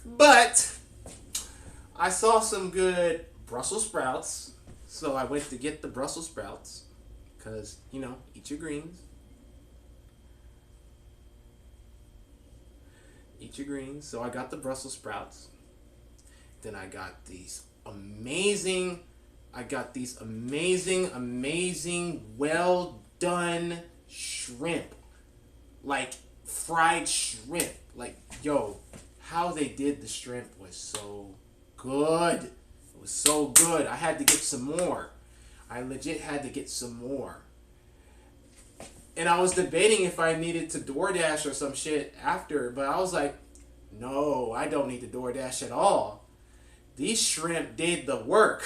[SPEAKER 1] But I saw some good Brussels sprouts, so I went to get the Brussels sprouts, because, eat your greens. So I got the Brussels sprouts. Then I got these amazing, well done shrimp. Like fried shrimp. Like, yo, how they did the shrimp was so good. It was so good. I had to get some more. I legit had to get some more. And I was debating if I needed to DoorDash or some shit after, but I was like, no, I don't need to DoorDash at all. These shrimp did the work.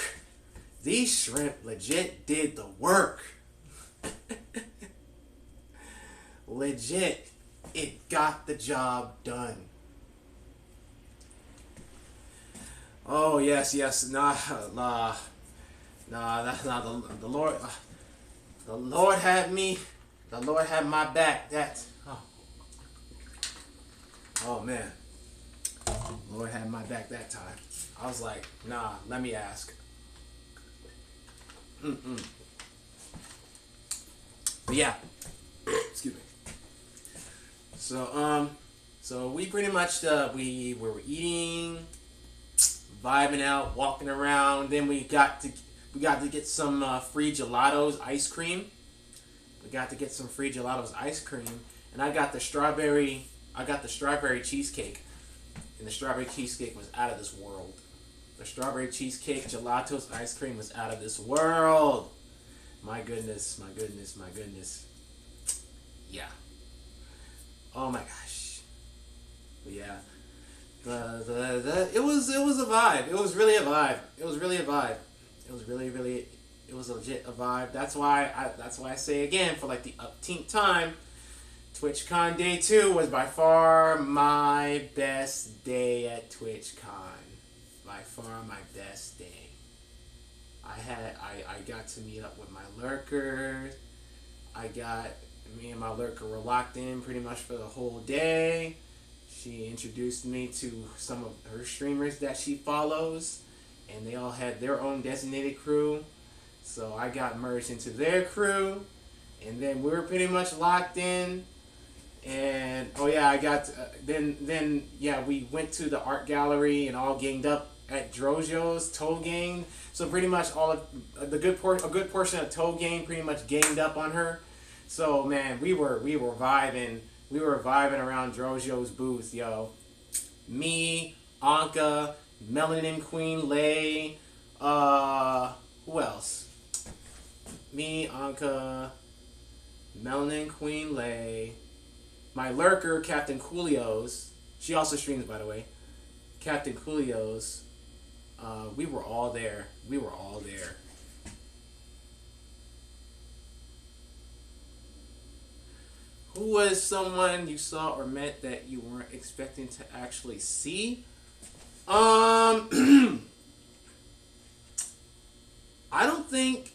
[SPEAKER 1] These shrimp legit did the work. Legit, it got the job done. Oh, yes. Nah, that's not the Lord. The Lord had me. The Lord had my back. Oh man. The Lord had my back that time. I was like, nah, let me ask. But yeah. Excuse me. So we pretty much we were eating, vibing out, walking around. Then we got to get some free gelatos ice cream. And I got the strawberry cheesecake. And the strawberry cheesecake was out of this world. The strawberry cheesecake gelatos ice cream was out of this world. My goodness. Yeah. Oh my gosh. But yeah. It was a vibe. It was really a vibe. It was legit a vibe. That's why I say again, for like the upteenth time, TwitchCon Day 2 was by far my best day at TwitchCon. By far my best day. I got to meet up with my lurkers. Me and my lurker were locked in pretty much for the whole day. She introduced me to some of her streamers that she follows, and they all had their own designated crew. So I got merged into their crew, and then we were pretty much locked in. And oh yeah, I got we went to the art gallery and all ganged up at Drojo's Toe Gang. So pretty much all of a good portion of Toe Gang pretty much ganged up on her. So man, we were vibing. We were vibing around Drojo's booth, yo. Me, Anka, Melanin Queen Lay, who else? Me, Anka, Melanin Queen Lay, my lurker, Captain Coolios. She also streams, by the way. Captain Coolios. We were all there. We were all there. Who was someone you saw or met that you weren't expecting to actually see? I don't think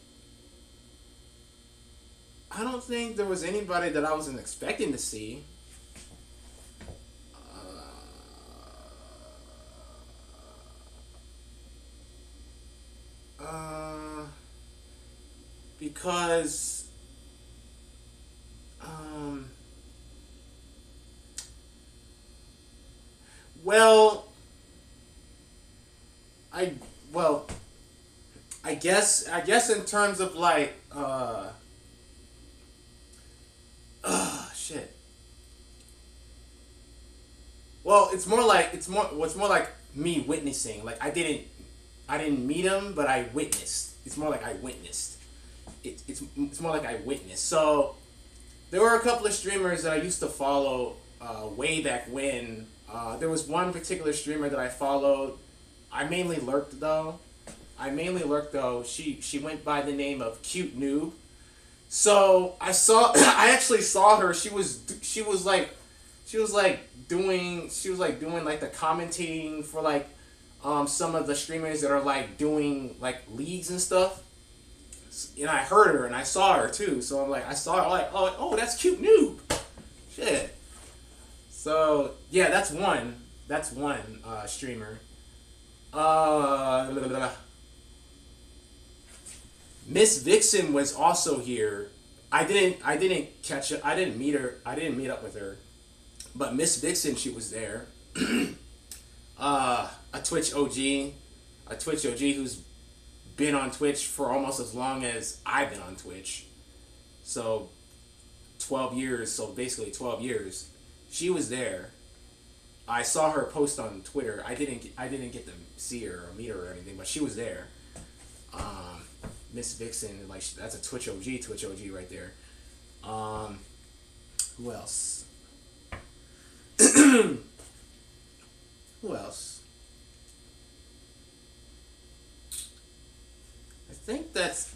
[SPEAKER 1] there was anybody that I wasn't expecting to see. Because I guess in terms of like shit. Well, it's more like me witnessing. Like I didn't meet him, but I witnessed. It's more like I witnessed. It's more like I witnessed. So there were a couple of streamers that I used to follow way back when. There was one particular streamer that I followed. I mainly lurked though. She went by the name of Cute Noob. So I actually saw her. She was doing like the commentating for like some of the streamers that are like doing like leagues and stuff. And I heard her and I saw her too. So I'm like, I saw her like, oh, that's Cute Noob. Shit. So yeah, that's one streamer. Miss Vixen was also here. I didn't catch it. I didn't meet her. I didn't meet up with her. But Miss Vixen, she was there. A Twitch OG who's been on Twitch for almost as long as I've been on Twitch. So 12 years, so basically 12 years. She was there. I saw her post on Twitter. I didn't get to see her or meet her or anything, but she was there. Miss Vixen, like that's a Twitch OG right there. Who else? Who else? I think that's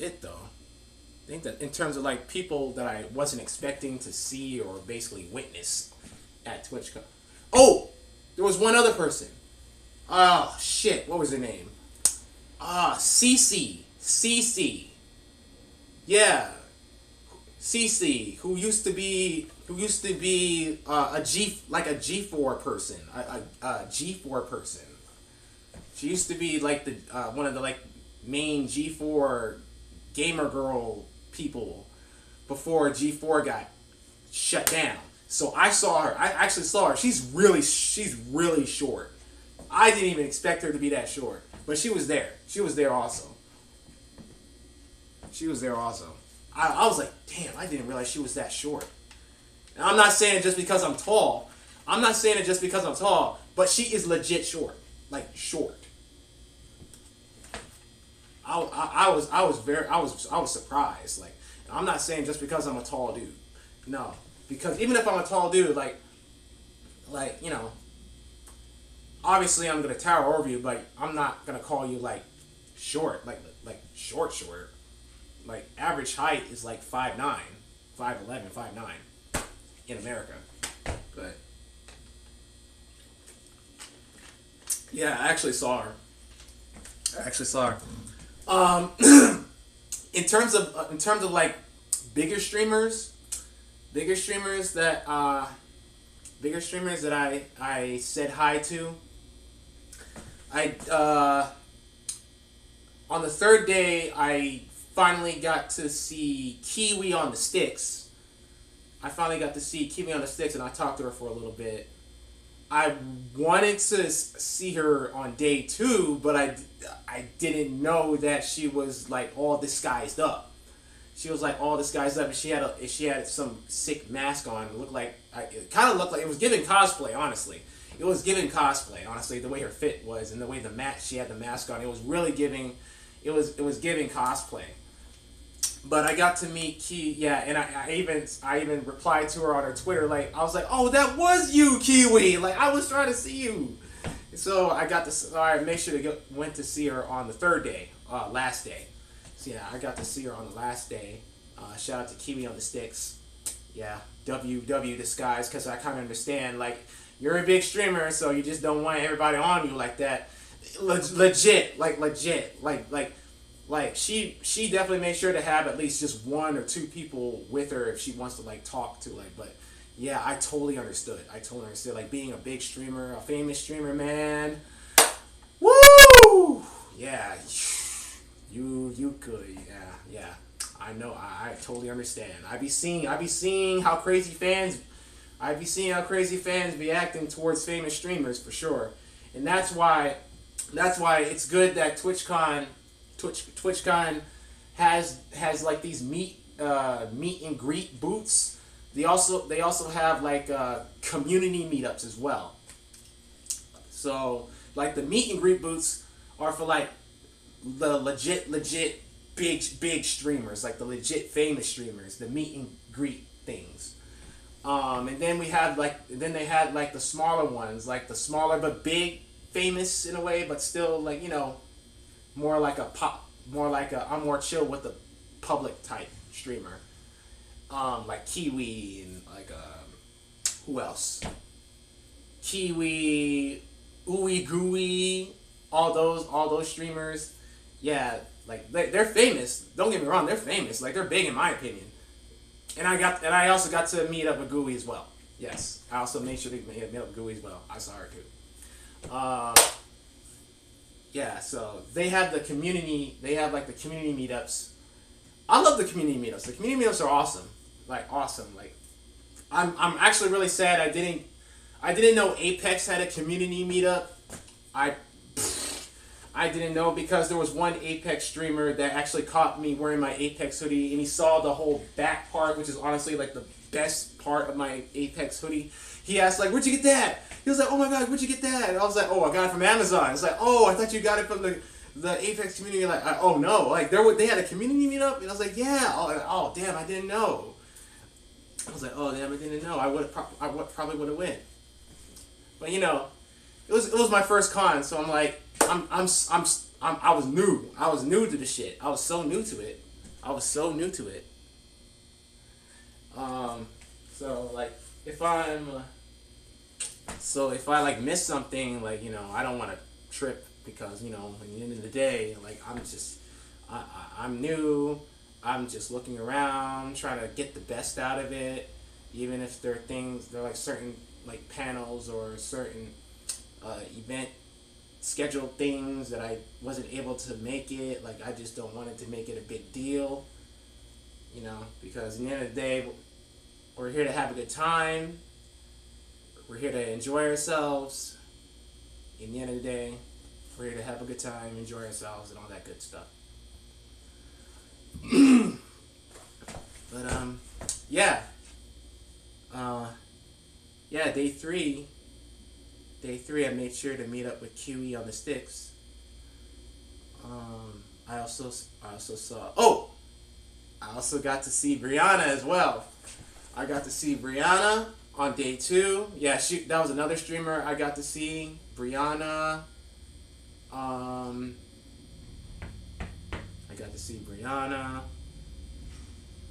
[SPEAKER 1] it though. I think that in terms of like people that I wasn't expecting to see or basically witness at TwitchCon. Oh, there was one other person. Oh shit, what was her name? Cece. Yeah, Cece, who used to be a G4 person, a G4 person. She used to be like the one of the like main G4 gamer girl people before G4 got shut down. So I saw her. I actually saw her. She's really short. I didn't even expect her to be that short, but she was there. She was there also. I was like, damn, I didn't realize she was that short. And I'm not saying it just because I'm tall. But she is legit short. Like short. I was surprised. Like, I'm not saying just because I'm a tall dude. No. Because even if I'm a tall dude, like you know, obviously I'm gonna tower over you, but I'm not gonna call you like short, like short. Like average height is like 5'9", 5'11", 5'9" in America. But yeah, I actually saw her. Um, in terms of like bigger streamers, bigger streamers that I said hi to. I On the third day, I finally got to see Kiwi on the Sticks. I finally got to see Kiwi on the Sticks, and I talked to her for a little bit. I wanted to see her on day two, but I didn't know that she was like all disguised up. She was like all disguised up, and she had some sick mask on. It looked like it kind of looked like it was giving cosplay. Honestly, it was giving cosplay. Honestly, the way her fit was and the way she had the mask on, it was really giving. It was giving cosplay. But I got to meet yeah, and I even replied to her on her Twitter, like I was like, oh, that was you, Kiwi, like I was trying to see you. So I made sure to went to see her on the third day, last day. So yeah, I got to see her on the last day. Shout out to Kiwi on the Sticks. Yeah, WW disguise, because I kind of understand, like, you're a big streamer, so you just don't want everybody on you like that. Legit, she definitely made sure to have at least just one or two people with her if she wants to like talk to, like. But yeah, I totally understood. Like, being a big streamer, a famous streamer, man. Woo! Yeah, you could. Yeah. I know. I totally understand. I be seeing how crazy fans be acting towards famous streamers, for sure. And that's why it's good that TwitchCon has like these meet and greet booths. They also have like community meetups as well. So like the meet and greet booths are for like the legit big streamers, like the legit famous streamers, the meet and greet things. And then they had like the smaller ones, like the smaller but big famous in a way, but still like, more like I'm more chill with the public type streamer. Like Kiwi and like who else? Kiwi, Ooey Gooey, all those streamers. Yeah, like they're famous. Don't get me wrong, they're famous. Like, they're big in my opinion. And I also got to meet up with Gooey as well. Yes, I also made sure to meet up with Gooey as well. I saw her too. Yeah, so they have the community meetups. I love the community meetups. The community meetups are awesome. Like, awesome. Like, I'm actually really sad I didn't know Apex had a community meetup. I didn't know, because there was one Apex streamer that actually caught me wearing my Apex hoodie, and he saw the whole back part, which is honestly like the best part of my Apex hoodie. He asked, like, where'd you get that? He was like, oh my god, where'd you get that? And I was like, oh, I got it from Amazon. It's like, oh, I thought you got it from the Apex community. Like, oh no, like they had a community meetup, and I was like, yeah. Oh damn, I didn't know. I was like, oh damn, I didn't know. I probably would have went. But it was my first con, so I'm like, I was new. I was new to the shit. I was so new to it. So like, if I like miss something, like, I don't want to trip, because at the end of the day, like, I'm new. I'm just looking around, trying to get the best out of it, even if there are like certain like panels or certain event scheduled things that I wasn't able to make it. Like, I just don't want it to make it a big deal, because at the end of the day, we're here to have a good time. We're here to enjoy ourselves. In the end of the day, we're here to have a good time, enjoy ourselves, and all that good stuff. But yeah. Day three, I made sure to meet up with Kiwi on the Sticks. I also got to see Brianna as well. I got to see Brianna on day 2. Yeah, that was another streamer I got to see. Brianna. I got to see Brianna.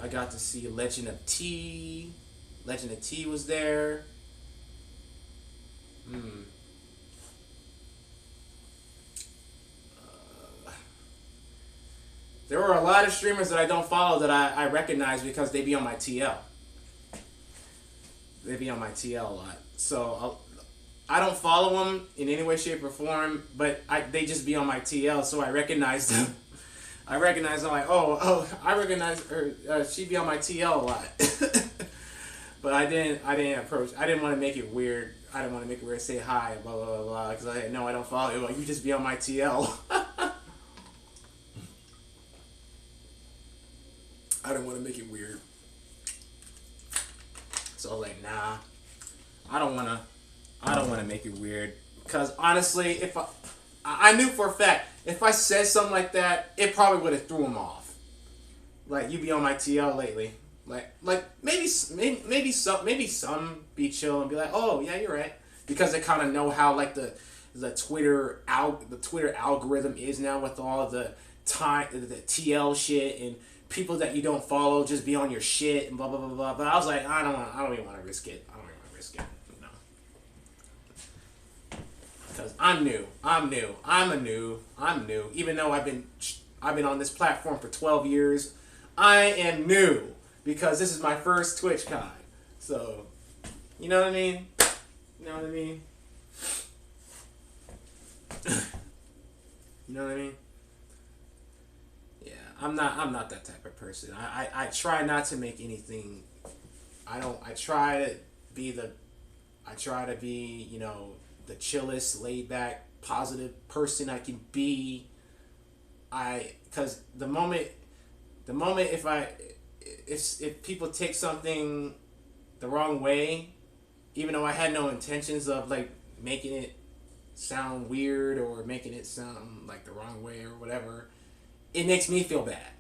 [SPEAKER 1] I got to see Legend of T. Legend of T was there. Hmm. There were a lot of streamers that I don't follow that I recognize because they be on my TL. They be on my TL a lot. So I don't follow them in any way, shape, or form, but they just be on my TL, so I recognize them. I recognize them like, I recognize her. She be on my TL a lot. But I didn't approach. I didn't want to make it weird. I didn't want to make it weird. Say hi, blah blah blah blah. Because I no, I don't follow you. Like, you just be on my TL. I didn't want to make it weird. So I was like, nah, I don't wanna make it weird. Cause honestly, if I knew for a fact, if I said something like that, it probably would have threw him off. Like, you be on my TL lately. Like maybe some be chill and be like, oh yeah, you're right, because they kind of know how like the Twitter algorithm is now with all the TL shit and people that you don't follow just be on your shit and blah blah blah blah. But I was like, I don't even want to risk it. You know, because I'm new. Even though I've been on this platform for 12 years, I am new because this is my first TwitchCon. So, you know what I mean? You know what I mean? You know what I mean? I'm not that type of person. I try not to make anything. I try to be you know, the chillest, laid back, positive person I can be. Because the moment if people take something the wrong way, even though I had no intentions of like making it sound weird or making it sound like the wrong way or whatever, it makes me feel bad.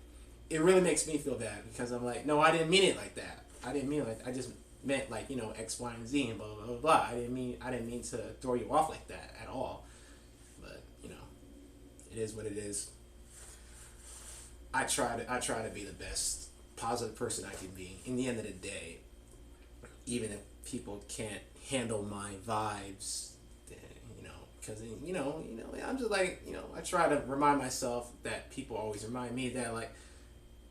[SPEAKER 1] It really makes me feel bad because I'm like, no, I didn't mean it like that. I didn't mean it like I just meant like, you know, X, Y, and Z and blah blah blah blah. I didn't mean to throw you off like that at all. But, you know, it is what it is. I try to be the best positive person I can be. In the end of the day, even if people can't handle my vibes, then, you know, because I'm just like, you know, I try to remind myself that people always remind me that, like,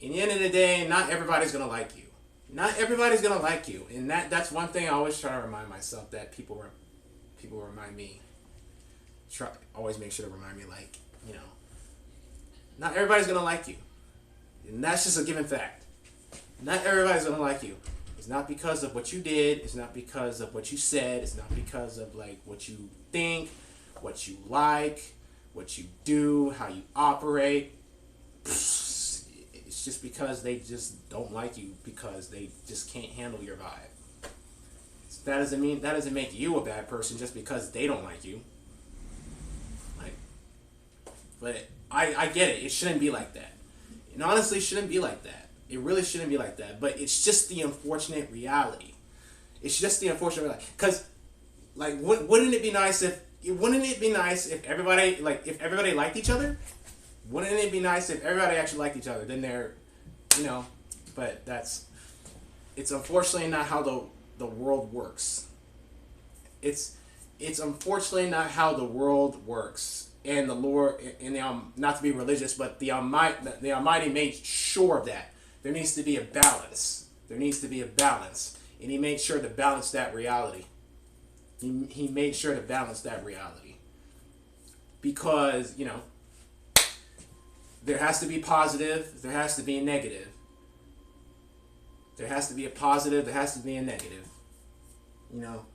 [SPEAKER 1] in the end of the day, not everybody's gonna like you. Not everybody's gonna like you, and that's one thing I always try to remind myself, that people remind me. Always make sure to remind me, like, you know, not everybody's gonna like you, and that's just a given fact. Not everybody's gonna like you. It's not because of what you did. It's not because of what you said. It's not because of like what you think, what you like, what you do, how you operate. It's just because they just don't like you, because they just can't handle your vibe. So that doesn't make you a bad person just because they don't like you. Like, but I get it. It shouldn't be like that. It honestly shouldn't be like that. It really shouldn't be like that. But it's just the unfortunate reality. It's just the unfortunate reality. Because, like, wouldn't it be nice if everybody liked each other? Wouldn't it be nice if everybody actually liked each other? Then they're, you know, but it's unfortunately not how the world works. It's unfortunately not how the world works. And the Lord, not to be religious, but the Almighty made sure of that. There needs to be a balance. And He made sure to balance that reality. He made sure to balance that reality. Because, you know, there has to be positive, there has to be a negative. There has to be a positive, there has to be a negative. You know,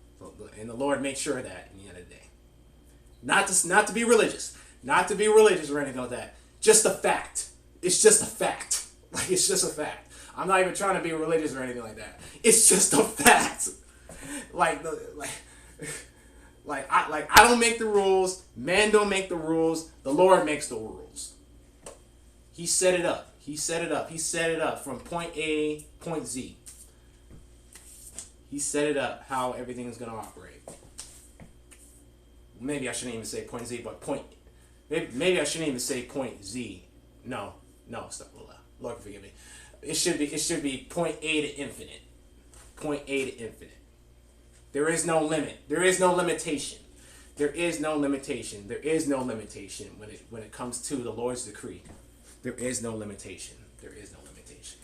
[SPEAKER 1] and the Lord made sure of that in the end of the day. Not to be religious. Not to be religious or anything like that. Just a fact. It's just a fact. Like, it's just a fact. I'm not even trying to be religious or anything like that. It's just a fact. I don't make the rules. Man don't make the rules. The Lord makes the rules. He set it up. He set it up from point A, point Z. He set it up how everything is going to operate. Maybe I shouldn't even say point Z, but maybe I shouldn't even say point Z. No, stop. Lord forgive me. it should be point A to infinite. Point A to infinite. There is no limit. There is no limitation. There is no limitation. There is no limitation when it comes to the Lord's decree. There is no limitation. There is no limitation.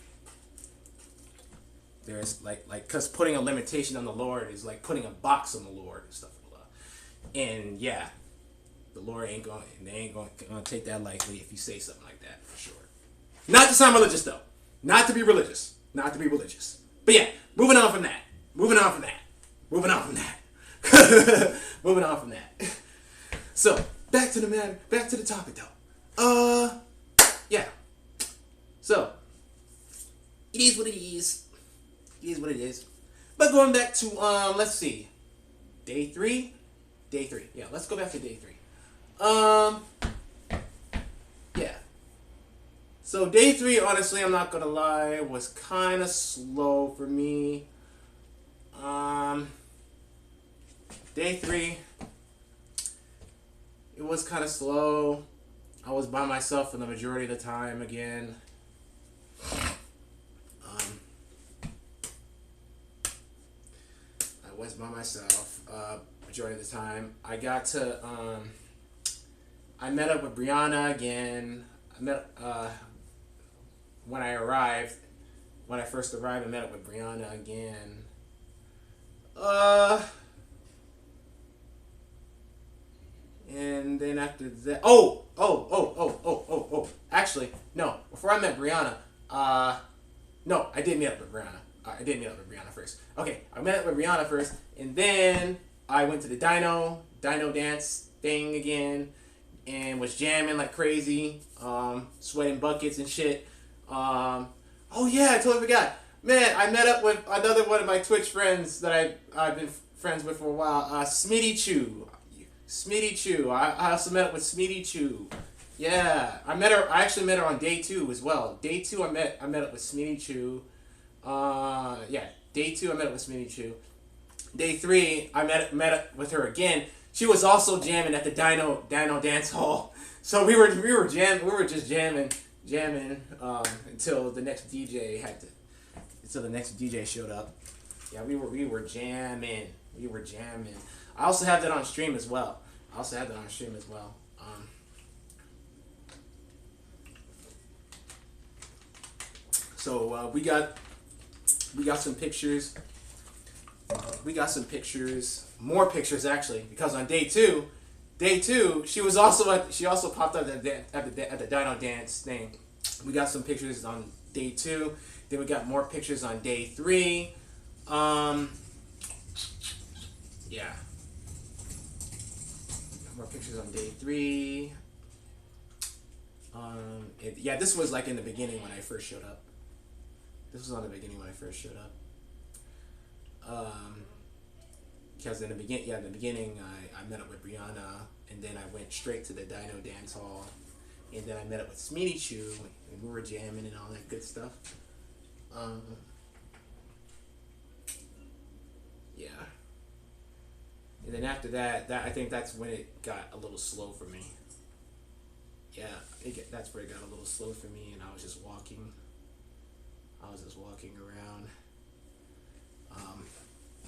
[SPEAKER 1] There's like because putting a limitation on the Lord is like putting a box on the Lord and stuff. And yeah, the Lord ain't going. They ain't going to take that lightly if you say something like that for sure. Not to sound religious though. Not to be religious. Not to be religious. But yeah, moving on from that. Moving on from that. Moving on from that. Moving on from that. So back to the matter. Back to the topic though. Yeah. So it is what it is. It is what it is. But going back to let's see, day 3. Day 3. Yeah, let's go back to day 3. Yeah. So day 3, honestly, I'm not gonna lie, was kind of slow for me. Day 3, it was kind of slow. I was by myself for the majority of the time again. I was by myself. Majority of the time. I got to I met up with Brianna again. When I first arrived, I met up with Brianna again. And then after that, actually, no. Before I met Brianna, no, I did meet up with Brianna. I did meet up with Brianna first. Okay, I met up with Brianna first, and then I went to the Dino dance thing again, and was jamming like crazy, sweating buckets and shit. Oh yeah, I totally forgot. Man, I met up with another one of my Twitch friends that I've been friends with for a while, Smitty Chew. I also met up with Smitty Chew. Yeah, I actually met her on day 2 as well. Day 2, I met up with Smitty Chew. Yeah, day 2, I met up with Smitty Chew. Day 3, I met up with her again. She was also jamming at the Dino Dance Hall. So we were just jamming until the next DJ showed up. Yeah, we were jamming. I also have that on stream as well. So we got some pictures. More pictures actually, because on day 2, she also popped up at the Dino Dance thing. We got some pictures on day 2. Then we got more pictures on day 3. Yeah. More pictures on day 3. Yeah, this was like in the beginning when I first showed up. Because in the beginning, I met up with Brianna, and then I went straight to the Dino Dance Hall, and then I met up with Smitty Chew, and we were jamming and all that good stuff. Yeah. And then after that I think that's when it got a little slow for me. Yeah, that's where it got a little slow for me, and I was just walking around,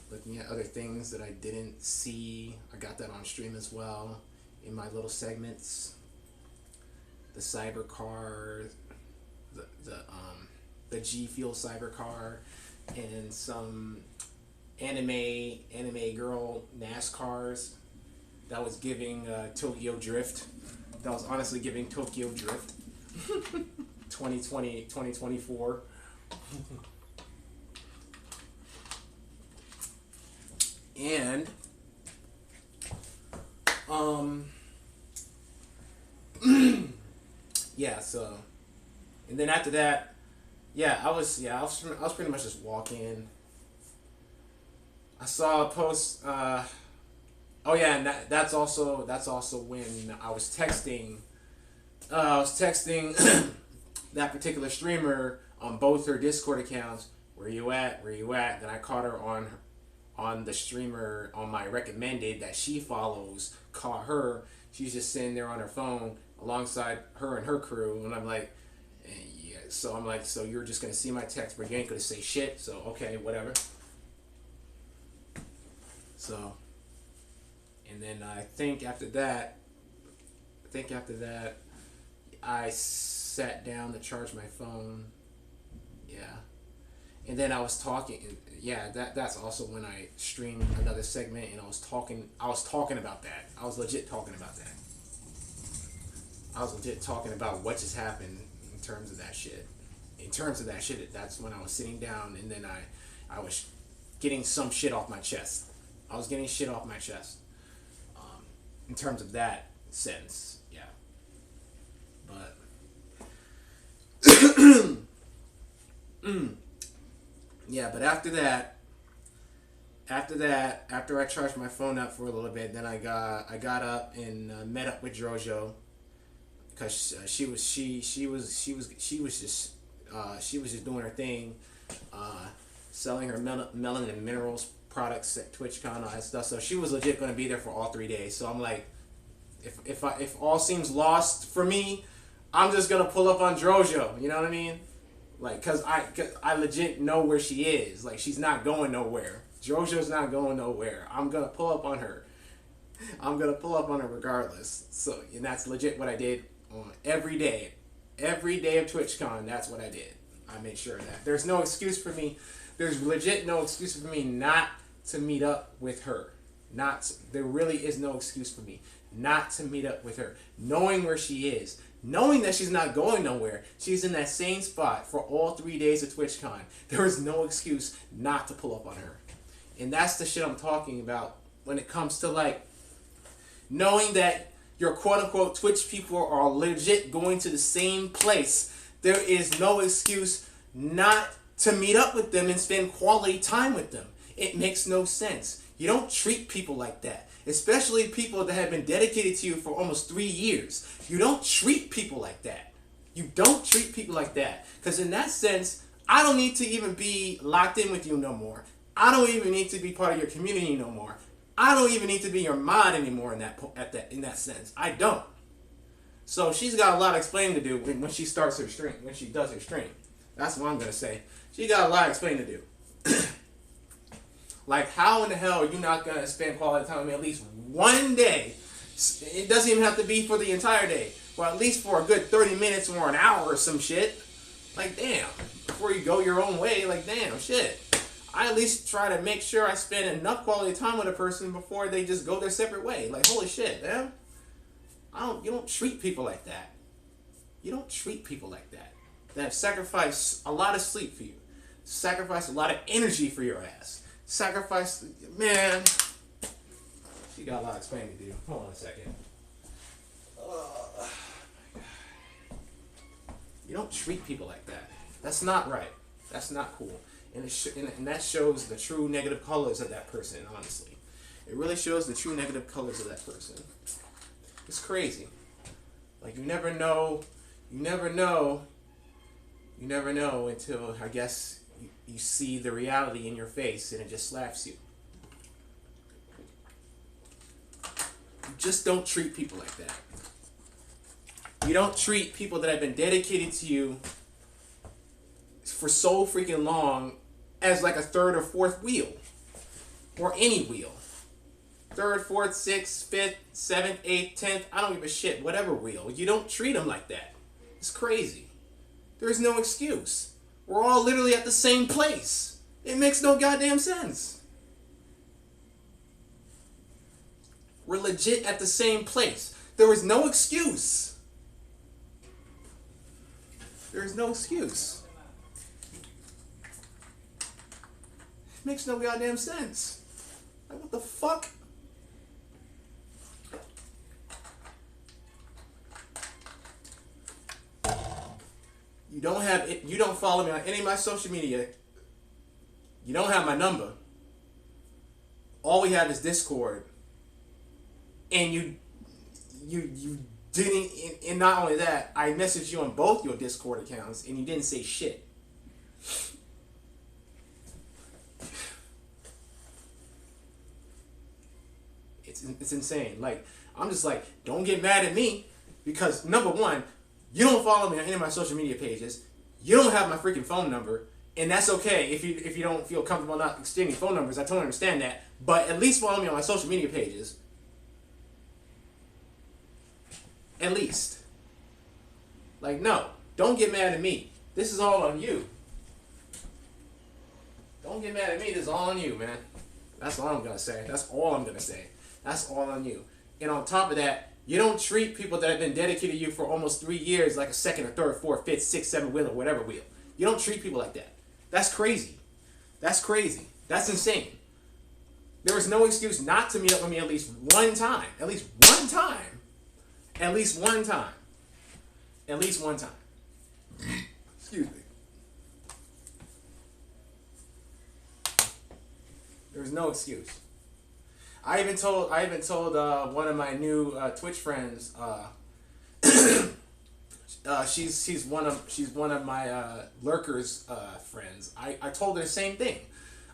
[SPEAKER 1] looking at other things that I didn't see. I got that on stream as well in my little segments. The cyber car, the G Fuel cyber car, and some anime girl NASCARs that was giving Tokyo Drift. That was honestly giving Tokyo Drift 2020, 2024. And yeah, so, and then after that, I was pretty much just walking. I saw a post. Oh yeah, and that's also when I was texting. That particular streamer on both her Discord accounts. Where you at? Then I caught her on the streamer on my recommended that she follows. Caught her. She's just sitting there on her phone alongside her and her crew, and I'm like, Yeah, so I'm like, so you're just gonna see my text, but you ain't gonna say shit. So okay, whatever. So, and then I think after that, I sat down to charge my phone. Yeah, and then I was talking. Yeah, that's also when I streamed another segment, and I was talking. About that. I was legit talking about that. I was legit talking about what just happened in terms of that shit. That's when I was sitting down, and then I was getting some shit off my chest. I was getting shit off my chest. In terms of that sense, yeah. But yeah, but after I charged my phone up for a little bit, then I got up and met up with Drojo, because she was just doing her thing, selling her melon and minerals products at TwitchCon and all that stuff. So she was legit going to be there for all 3 days. So I'm like, if all seems lost for me, I'm just gonna pull up on Drojo. You know what I mean? Like, cause I legit know where she is. Like, she's not going nowhere. Drojo's not going nowhere. I'm gonna pull up on her. Regardless. So, and that's legit what I did on every day of TwitchCon. That's what I did. I made sure of that. There's no excuse for me. There's legit no excuse for me not to meet up with her. There really is no excuse for me not to meet up with her. Knowing where she is. Knowing that she's not going nowhere. She's in that same spot for all 3 days of TwitchCon. There is no excuse not to pull up on her. And that's the shit I'm talking about when it comes to, like, knowing that your quote-unquote Twitch people are legit going to the same place. There is no excuse not to meet up with them and spend quality time with them. It makes no sense. You don't treat people like that. Especially people that have been dedicated to you for almost 3 years. You don't treat people like that. Because in that sense, I don't need to even be locked in with you no more. I don't even need to be part of your community no more. I don't even need to be your mod anymore in that sense. I don't. So she's got a lot of explaining to do when she starts her stream, when she does her stream. That's what I'm going to say. She got a lot of explaining to do. Like, how in the hell are you not going to spend quality time with me at least one day? It doesn't even have to be for the entire day. Well, at least for a good 30 minutes or an hour or some shit. Like, damn. Before you go your own way, like, damn, shit. I at least try to make sure I spend enough quality time with a person before they just go their separate way. Like, holy shit, man. You don't treat people like that. That have sacrificed a lot of sleep for you. Sacrificed a lot of energy for your ass. Sacrifice, man. She got a lot of explaining to do. Hold on a second. You don't treat people like that. That's not right. That's not cool. And that shows the true negative colors of that person, honestly. It really shows the true negative colors of that person. It's crazy. Like, you never know until, I guess, you see the reality in your face and it just slaps you. You just don't treat people like that. You don't treat people that have been dedicated to you for so freaking long as like a third or fourth wheel. Or any wheel. Third, fourth, sixth, fifth, seventh, eighth, 10th, I don't give a shit, whatever wheel. You don't treat them like that. It's crazy. There's no excuse. We're all literally at the same place. It makes no goddamn sense. We're legit at the same place. There is no excuse. There's no excuse. It makes no goddamn sense. Like, what the fuck? You don't follow me on any of my social media. You don't have my number. All we have is Discord. And you didn't, and not only that, I messaged you on both your Discord accounts and you didn't say shit. It's insane. Like, I'm just like, don't get mad at me because, number one, you don't follow me on any of my social media pages. You don't have my freaking phone number, and that's okay if you don't feel comfortable not exchanging phone numbers. I totally understand that, but at least follow me on my social media pages. At least. Like, no, don't get mad at me. This is all on you. Don't get mad at me. This is all on you, man. That's all I'm gonna say. That's all I'm gonna say. That's all on you. And on top of that, you don't treat people that have been dedicated to you for almost 3 years like a second or third, fourth, fifth, sixth, seventh wheel or whatever wheel. You don't treat people like that. That's crazy. That's crazy. That's insane. There was no excuse not to meet up with me at least one time. At least one time. At least one time. At least one time. Excuse me. There's no excuse. I even told one of my new Twitch friends. She's one of my lurkers friends. I told her the same thing.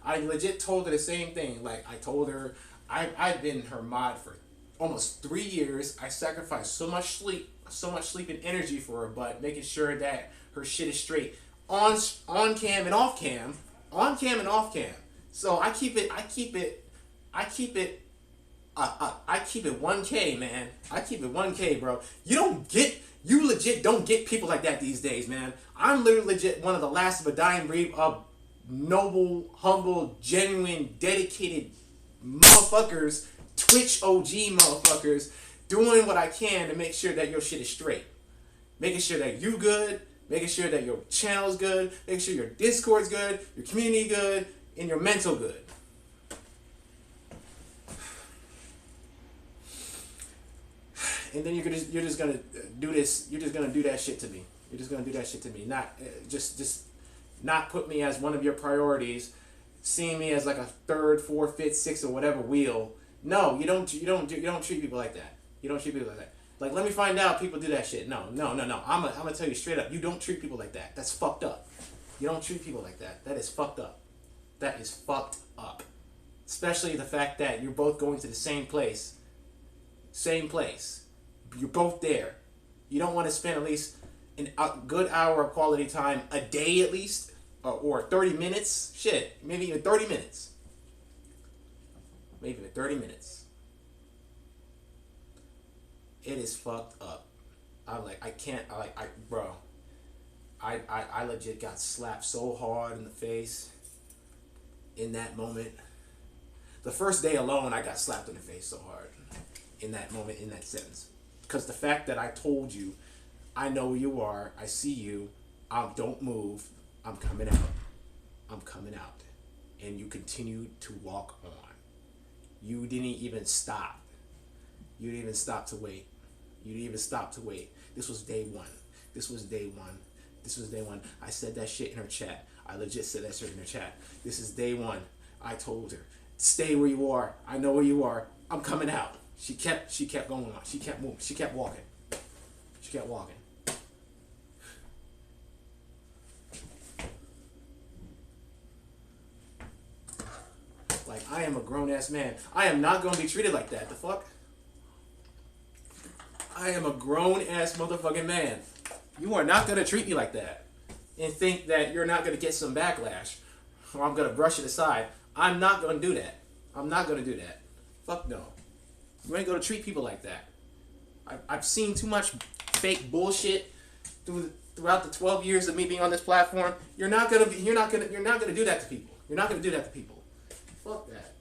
[SPEAKER 1] I legit told her the same thing. Like, I told her I've been her mod for almost 3 years. I sacrificed so much sleep and energy for her, but making sure that her shit is straight on cam and off cam, So I keep it 1K, man. I keep it 1K, bro. You legit don't get people like that these days, man. I'm literally legit one of the last of a dying breed of noble, humble, genuine, dedicated motherfuckers, Twitch OG motherfuckers, doing what I can to make sure that your shit is straight. Making sure that you good, making sure that your channel's good, making sure your Discord's good, your community good, and your mental good. And then you're just gonna do this. You're just gonna do that shit to me. You're just gonna do that shit to me. Not just not put me as one of your priorities. Seeing me as like a third, fourth, fifth, sixth, or whatever wheel. No, you don't treat people like that. You don't treat people like that. Like, let me find out people do that shit. No. I'm gonna tell you straight up. You don't treat people like that. That's fucked up. You don't treat people like that. That is fucked up. That is fucked up. Especially the fact that you're both going to the same place. Same place. You're both there. You don't want to spend at least a good hour of quality time a day at least, or 30 minutes. Shit, maybe even 30 minutes. Maybe even 30 minutes. It is fucked up. Bro. I legit got slapped so hard in the face in that moment. The first day alone, I got slapped in the face so hard in that moment, in that sentence. Because the fact that I told you, I know who you are, I see you, don't move, I'm coming out. I'm coming out. And you continued to walk on. You didn't even stop. You didn't even stop to wait. You didn't even stop to wait. This was day one. I said that shit in her chat. I legit said that shit in her chat. This is day one. I told her, stay where you are. I know where you are. I'm coming out. She kept going on. She kept moving. She kept walking. Like, I am a grown-ass man. I am not going to be treated like that. The fuck? I am a grown-ass motherfucking man. You are not going to treat me like that and think that you're not going to get some backlash or I'm going to brush it aside. I'm not going to do that. I'm not going to do that. Fuck no. You ain't going to treat people like that. I've seen too much fake bullshit throughout the 12 years of me being on this platform. You're not going to do that to people. You're not going to do that to people. Fuck that.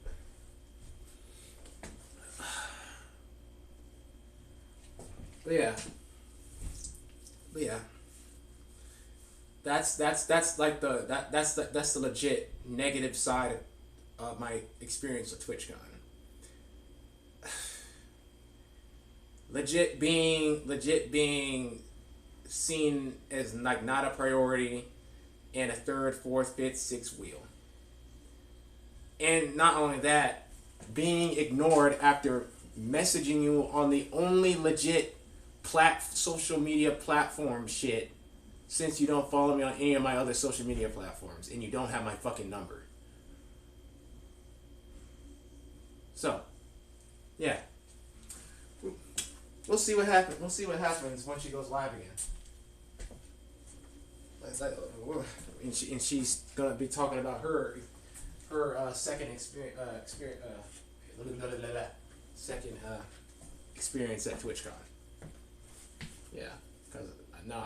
[SPEAKER 1] But yeah. That's the legit negative side of my experience with TwitchCon. Legit being seen as like not a priority and a third, fourth, fifth, sixth wheel. And not only that, being ignored after messaging you on the only legit social media platform shit, since you don't follow me on any of my other social media platforms and you don't have my fucking number. So, yeah. We'll see what happens. We'll see what happens once she goes live again. and she's gonna be talking about her second second experience at TwitchCon. Yeah, because nah,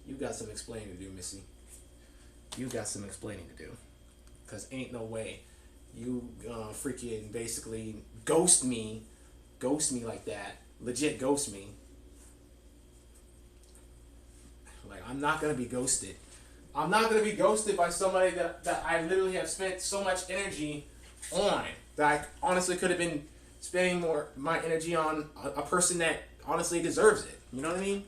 [SPEAKER 1] you got some explaining to do, Missy. You got some explaining to do, because ain't no way you freaking basically ghost me like that, legit ghost me. Like, I'm not gonna be ghosted. I'm not gonna be ghosted by somebody that I literally have spent so much energy on, that I honestly could have been spending more my energy on a person that honestly deserves it. You know what I mean?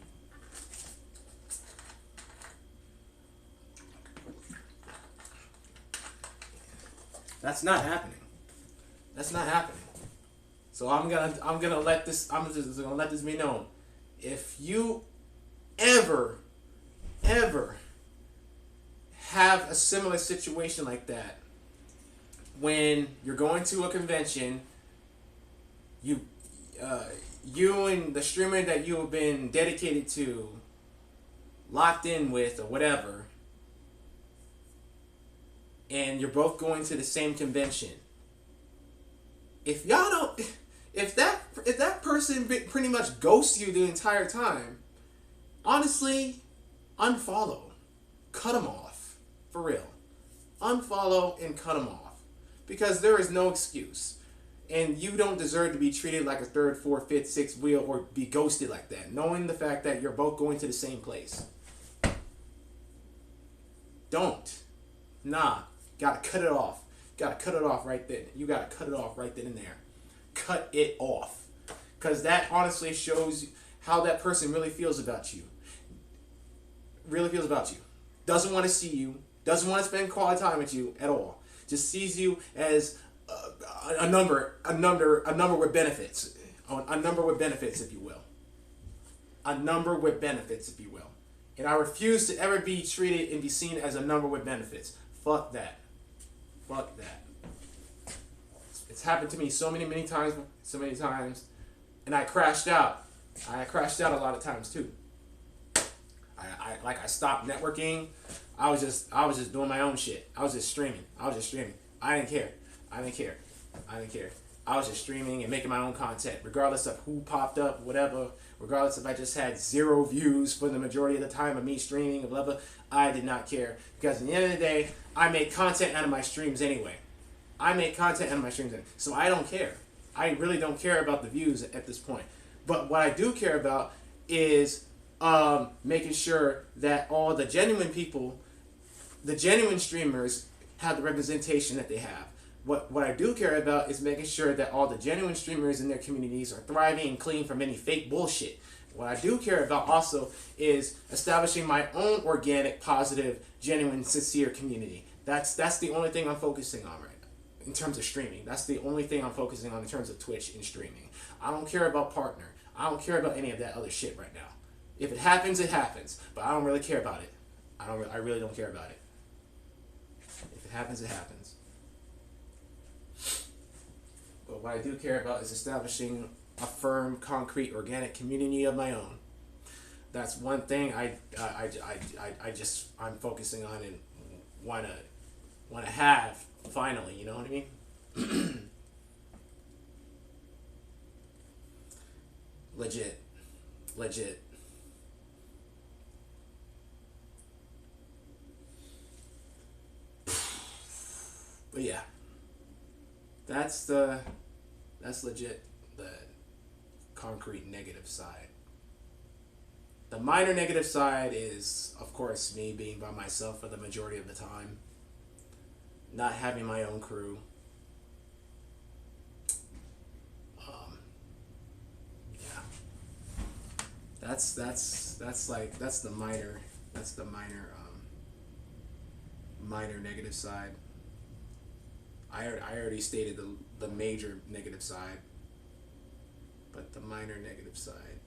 [SPEAKER 1] That's not happening. That's not happening. So I'm gonna let this be known. If you ever have a similar situation like that, when you're going to a convention, you and the streamer that you have been dedicated to, locked in with, or whatever, and you're both going to the same convention. If y'all don't, if that person pretty much ghosts you the entire time, honestly, unfollow, cut them off, for real. Unfollow and cut them off, because there is no excuse, and you don't deserve to be treated like a third, fourth, fifth, sixth wheel, or be ghosted like that, knowing the fact that you're both going to the same place. Don't. Nah. Gotta cut it off. Gotta cut it off right then. You gotta cut it off right then and there. Cut it off. Because that honestly shows how that person really feels about you. Really feels about you. Doesn't want to see you. Doesn't want to spend quality time with you at all. Just sees you as a number with benefits. A number with benefits, if you will. A number with benefits, if you will. And I refuse to ever be treated and be seen as a number with benefits. Fuck that. Fuck that. It's happened to me so many times, and I crashed out. I crashed out a lot of times too. I stopped networking. I was just doing my own shit. I was just streaming. I didn't care. I was just streaming and making my own content, regardless of who popped up, whatever. Regardless if I just had 0 views for the majority of the time of me streaming, blah blah. I did not care, because at the end of the day, I make content out of my streams anyway. So I don't care. I really don't care about the views at this point. But what I do care about is making sure that all the genuine people, the genuine streamers, have the representation that they have. What I do care about is making sure that all the genuine streamers in their communities are thriving and clean from any fake bullshit. What I do care about also is establishing my own organic, positive, genuine, sincere community. That's the only thing I'm focusing on right now in terms of streaming. That's the only thing I'm focusing on in terms of Twitch and streaming. I don't care about partner. I don't care about any of that other shit right now. If it happens, it happens. But I don't really care about it. I really don't care about it. If it happens, it happens. But what I do care about is establishing a firm, concrete, organic community of my own. That's one thing I'm focusing on and wanna have finally. You know what I mean? Legit. But yeah, that's legit the concrete negative side. The minor negative side is, of course, me being by myself for the majority of the time, not having my own crew. Yeah, that's the minor negative side. I already stated the major negative side, but the minor negative side.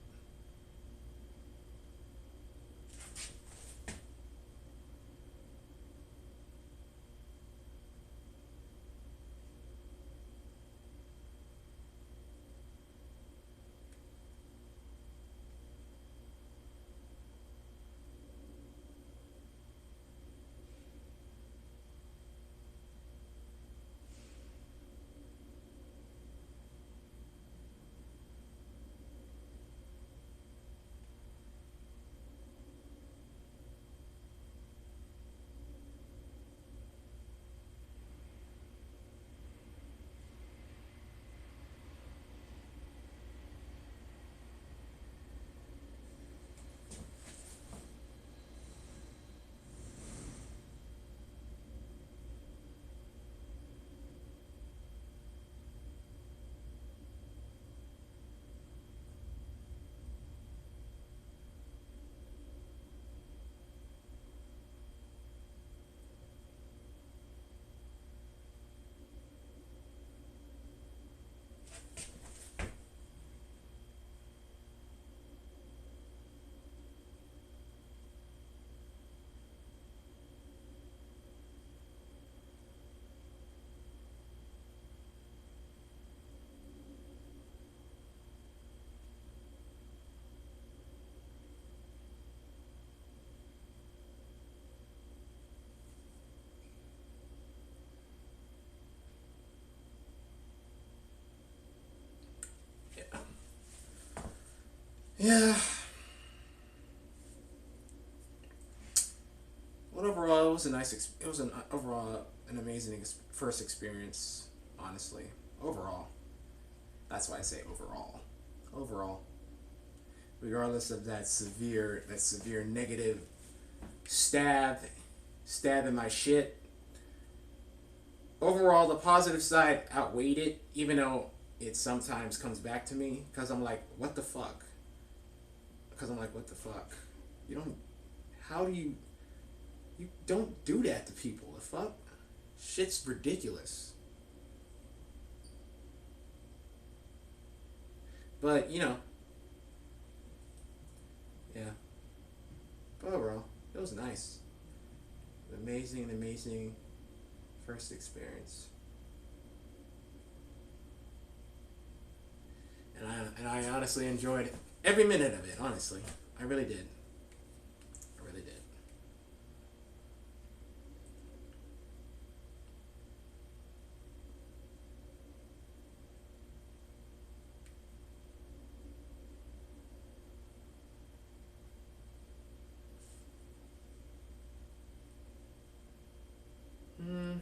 [SPEAKER 1] Yeah. Well, overall, it was a nice. It was an overall an amazing first experience. Honestly, overall, that's why I say overall. Overall, regardless of that severe negative stab, stab in my shit. Overall, the positive side outweighed it, even though it sometimes comes back to me because I'm like, what the fuck? Because I'm like, what the fuck? You don't. How do you? You don't do that to people. The fuck? Shit's ridiculous. But yeah. But overall, it was nice. Amazing, amazing first experience. And I honestly enjoyed every minute of it. Honestly, I really did. I really did. Hmm.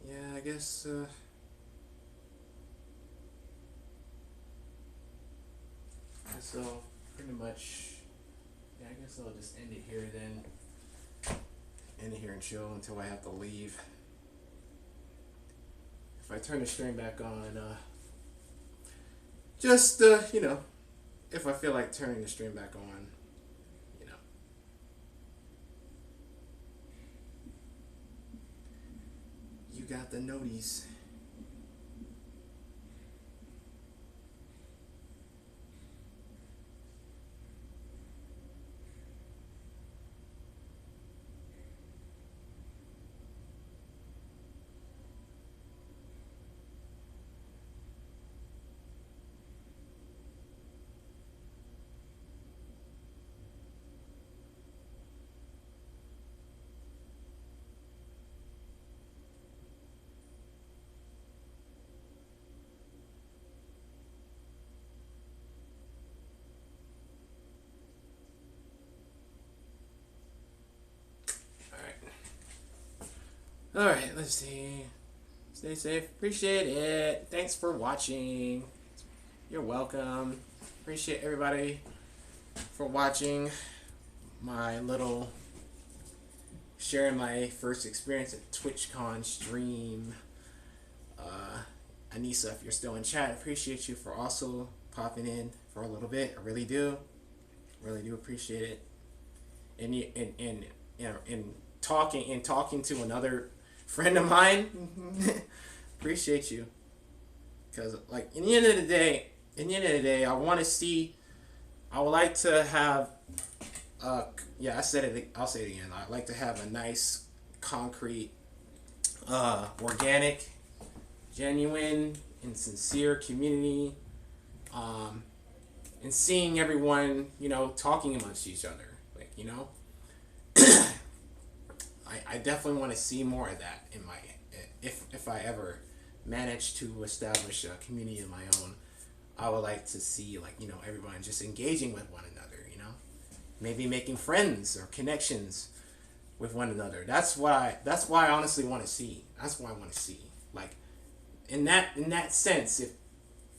[SPEAKER 1] Yeah, I guess. So pretty much. Yeah, I guess I'll just end it here then. End it here and chill until I have to leave. If I turn the stream back on, just if I feel like turning the stream back on, you know, you got the noties. All right. All right. Let's see. Stay safe. Appreciate it. Thanks for watching. You're welcome. Appreciate everybody for watching my little sharing my first experience at TwitchCon stream. Anissa, if you're still in chat, appreciate you for also popping in for a little bit. I really do appreciate it. And talking to another friend of mine, appreciate you. Because like in the end of the day, I would like to have yeah, I said it. I'll say it again. I'd like to have a nice, concrete, organic, genuine, and sincere community, um, and seeing everyone, talking amongst each other, like I definitely want to see more of that in my, if I ever manage to establish a community of my own. I would like to see, like, you know, everyone just engaging with one another, you know, maybe making friends or connections with one another. That's why I honestly want to see. That's what I want to see. Like, in that sense,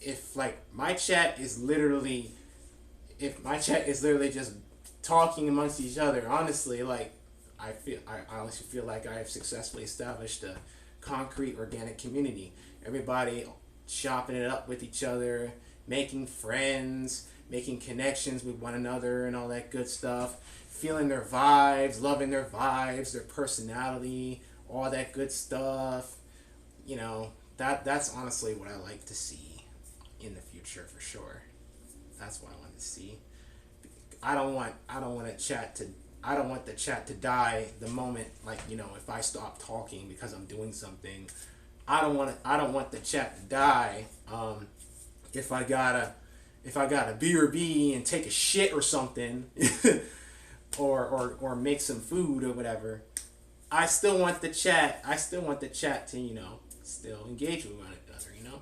[SPEAKER 1] if like my chat is literally, if my chat is literally just talking amongst each other, honestly, like, I honestly feel like I have successfully established a concrete organic community. Everybody chopping it up with each other, making friends, making connections with one another, and all that good stuff. Feeling their vibes, loving their vibes, their personality, all that good stuff. You know, that's honestly what I like to see in the future for sure. That's what I want to see. I don't want the chat to die the moment, like, you know, if I stop talking because I'm doing something. I don't want the chat to die. If I gotta if I gotta BRB and take a shit or something, or make some food or whatever, I still want the chat. I still want the chat to, you know, still engage with one another. You know,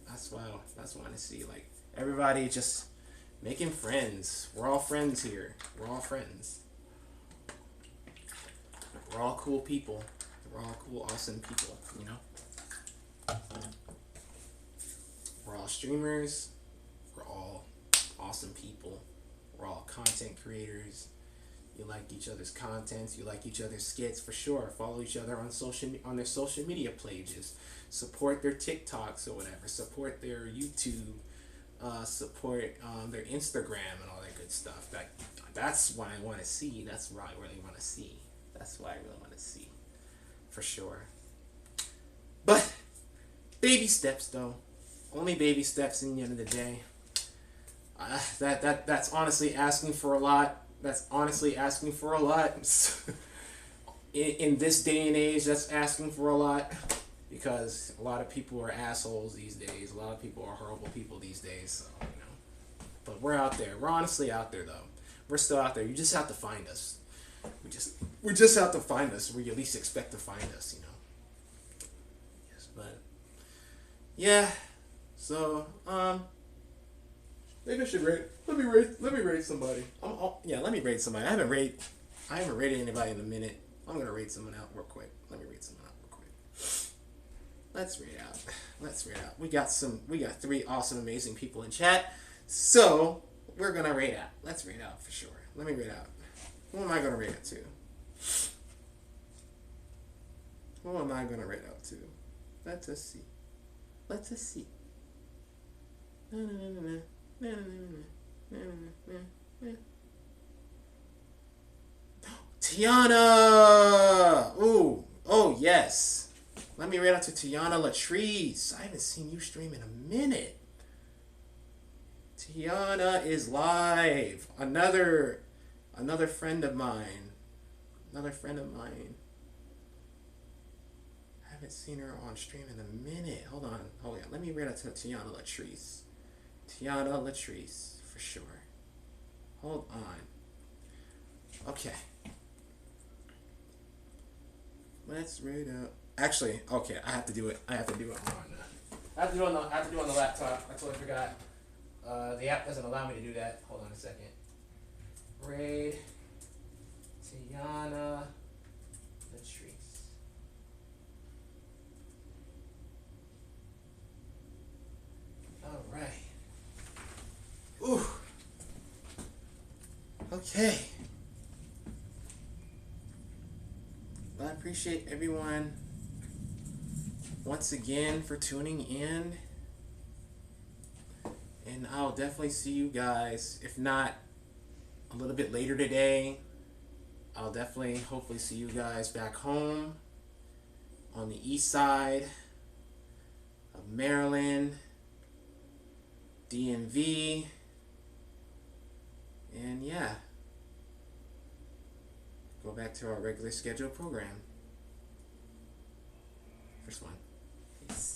[SPEAKER 1] that's what I want to see. Like, everybody just making friends. We're all friends here. We're all friends. We're all cool people. We're all cool, awesome people. You know, we're all streamers. We're all awesome people. We're all content creators. You like each other's contents. You like each other's skits for sure. Follow each other on their social media pages. Support their TikToks or whatever. Support their YouTube. Support their Instagram and all that good stuff. That's what I want to see. That's what I really want to see. That's what I really want to see, for sure. But baby steps, though. Only baby steps in the end of the day. That's honestly asking for a lot. That's honestly asking for a lot. In this day and age, that's asking for a lot, because a lot of people are assholes these days. A lot of people are horrible people these days. So, you know. But we're out there. We're honestly out there, though. We're still out there. You just have to find us. We just have to find us where you at least expect to find us, you know. Yes, but yeah. So maybe I should rate. Let me rate somebody. Let me rate somebody. I haven't rated anybody in a minute. I'm gonna rate someone out real quick. Let me rate someone out real quick. Let's rate out. We got 3 awesome, amazing people in chat. So we're gonna rate out. Let's rate out for sure. Let me rate out. Who am I gonna rate it to? Who am I gonna rate out to? Let us see. Tiana! Ooh. Oh, yes. Let me rate out to Tiana Latrice. I haven't seen you stream in a minute. Tiana is live. Another friend of mine. I haven't seen her on stream in a minute. Hold on. Let me rate out to Tiana Latrice. Tiana Latrice, for sure. Hold on. Okay. Let's rate out. Actually, okay, I have to do it. I have to do it on the laptop. I totally forgot. The app doesn't allow me to do that. Hold on a second. Rate Tiana Latrice. All right. Ooh. Okay. Well, I appreciate everyone once again for tuning in. And I'll definitely see you guys, if not a little bit later today. I'll definitely, hopefully, see you guys back home on the east side of Maryland, DMV, and yeah, go back to our regular scheduled program. First one.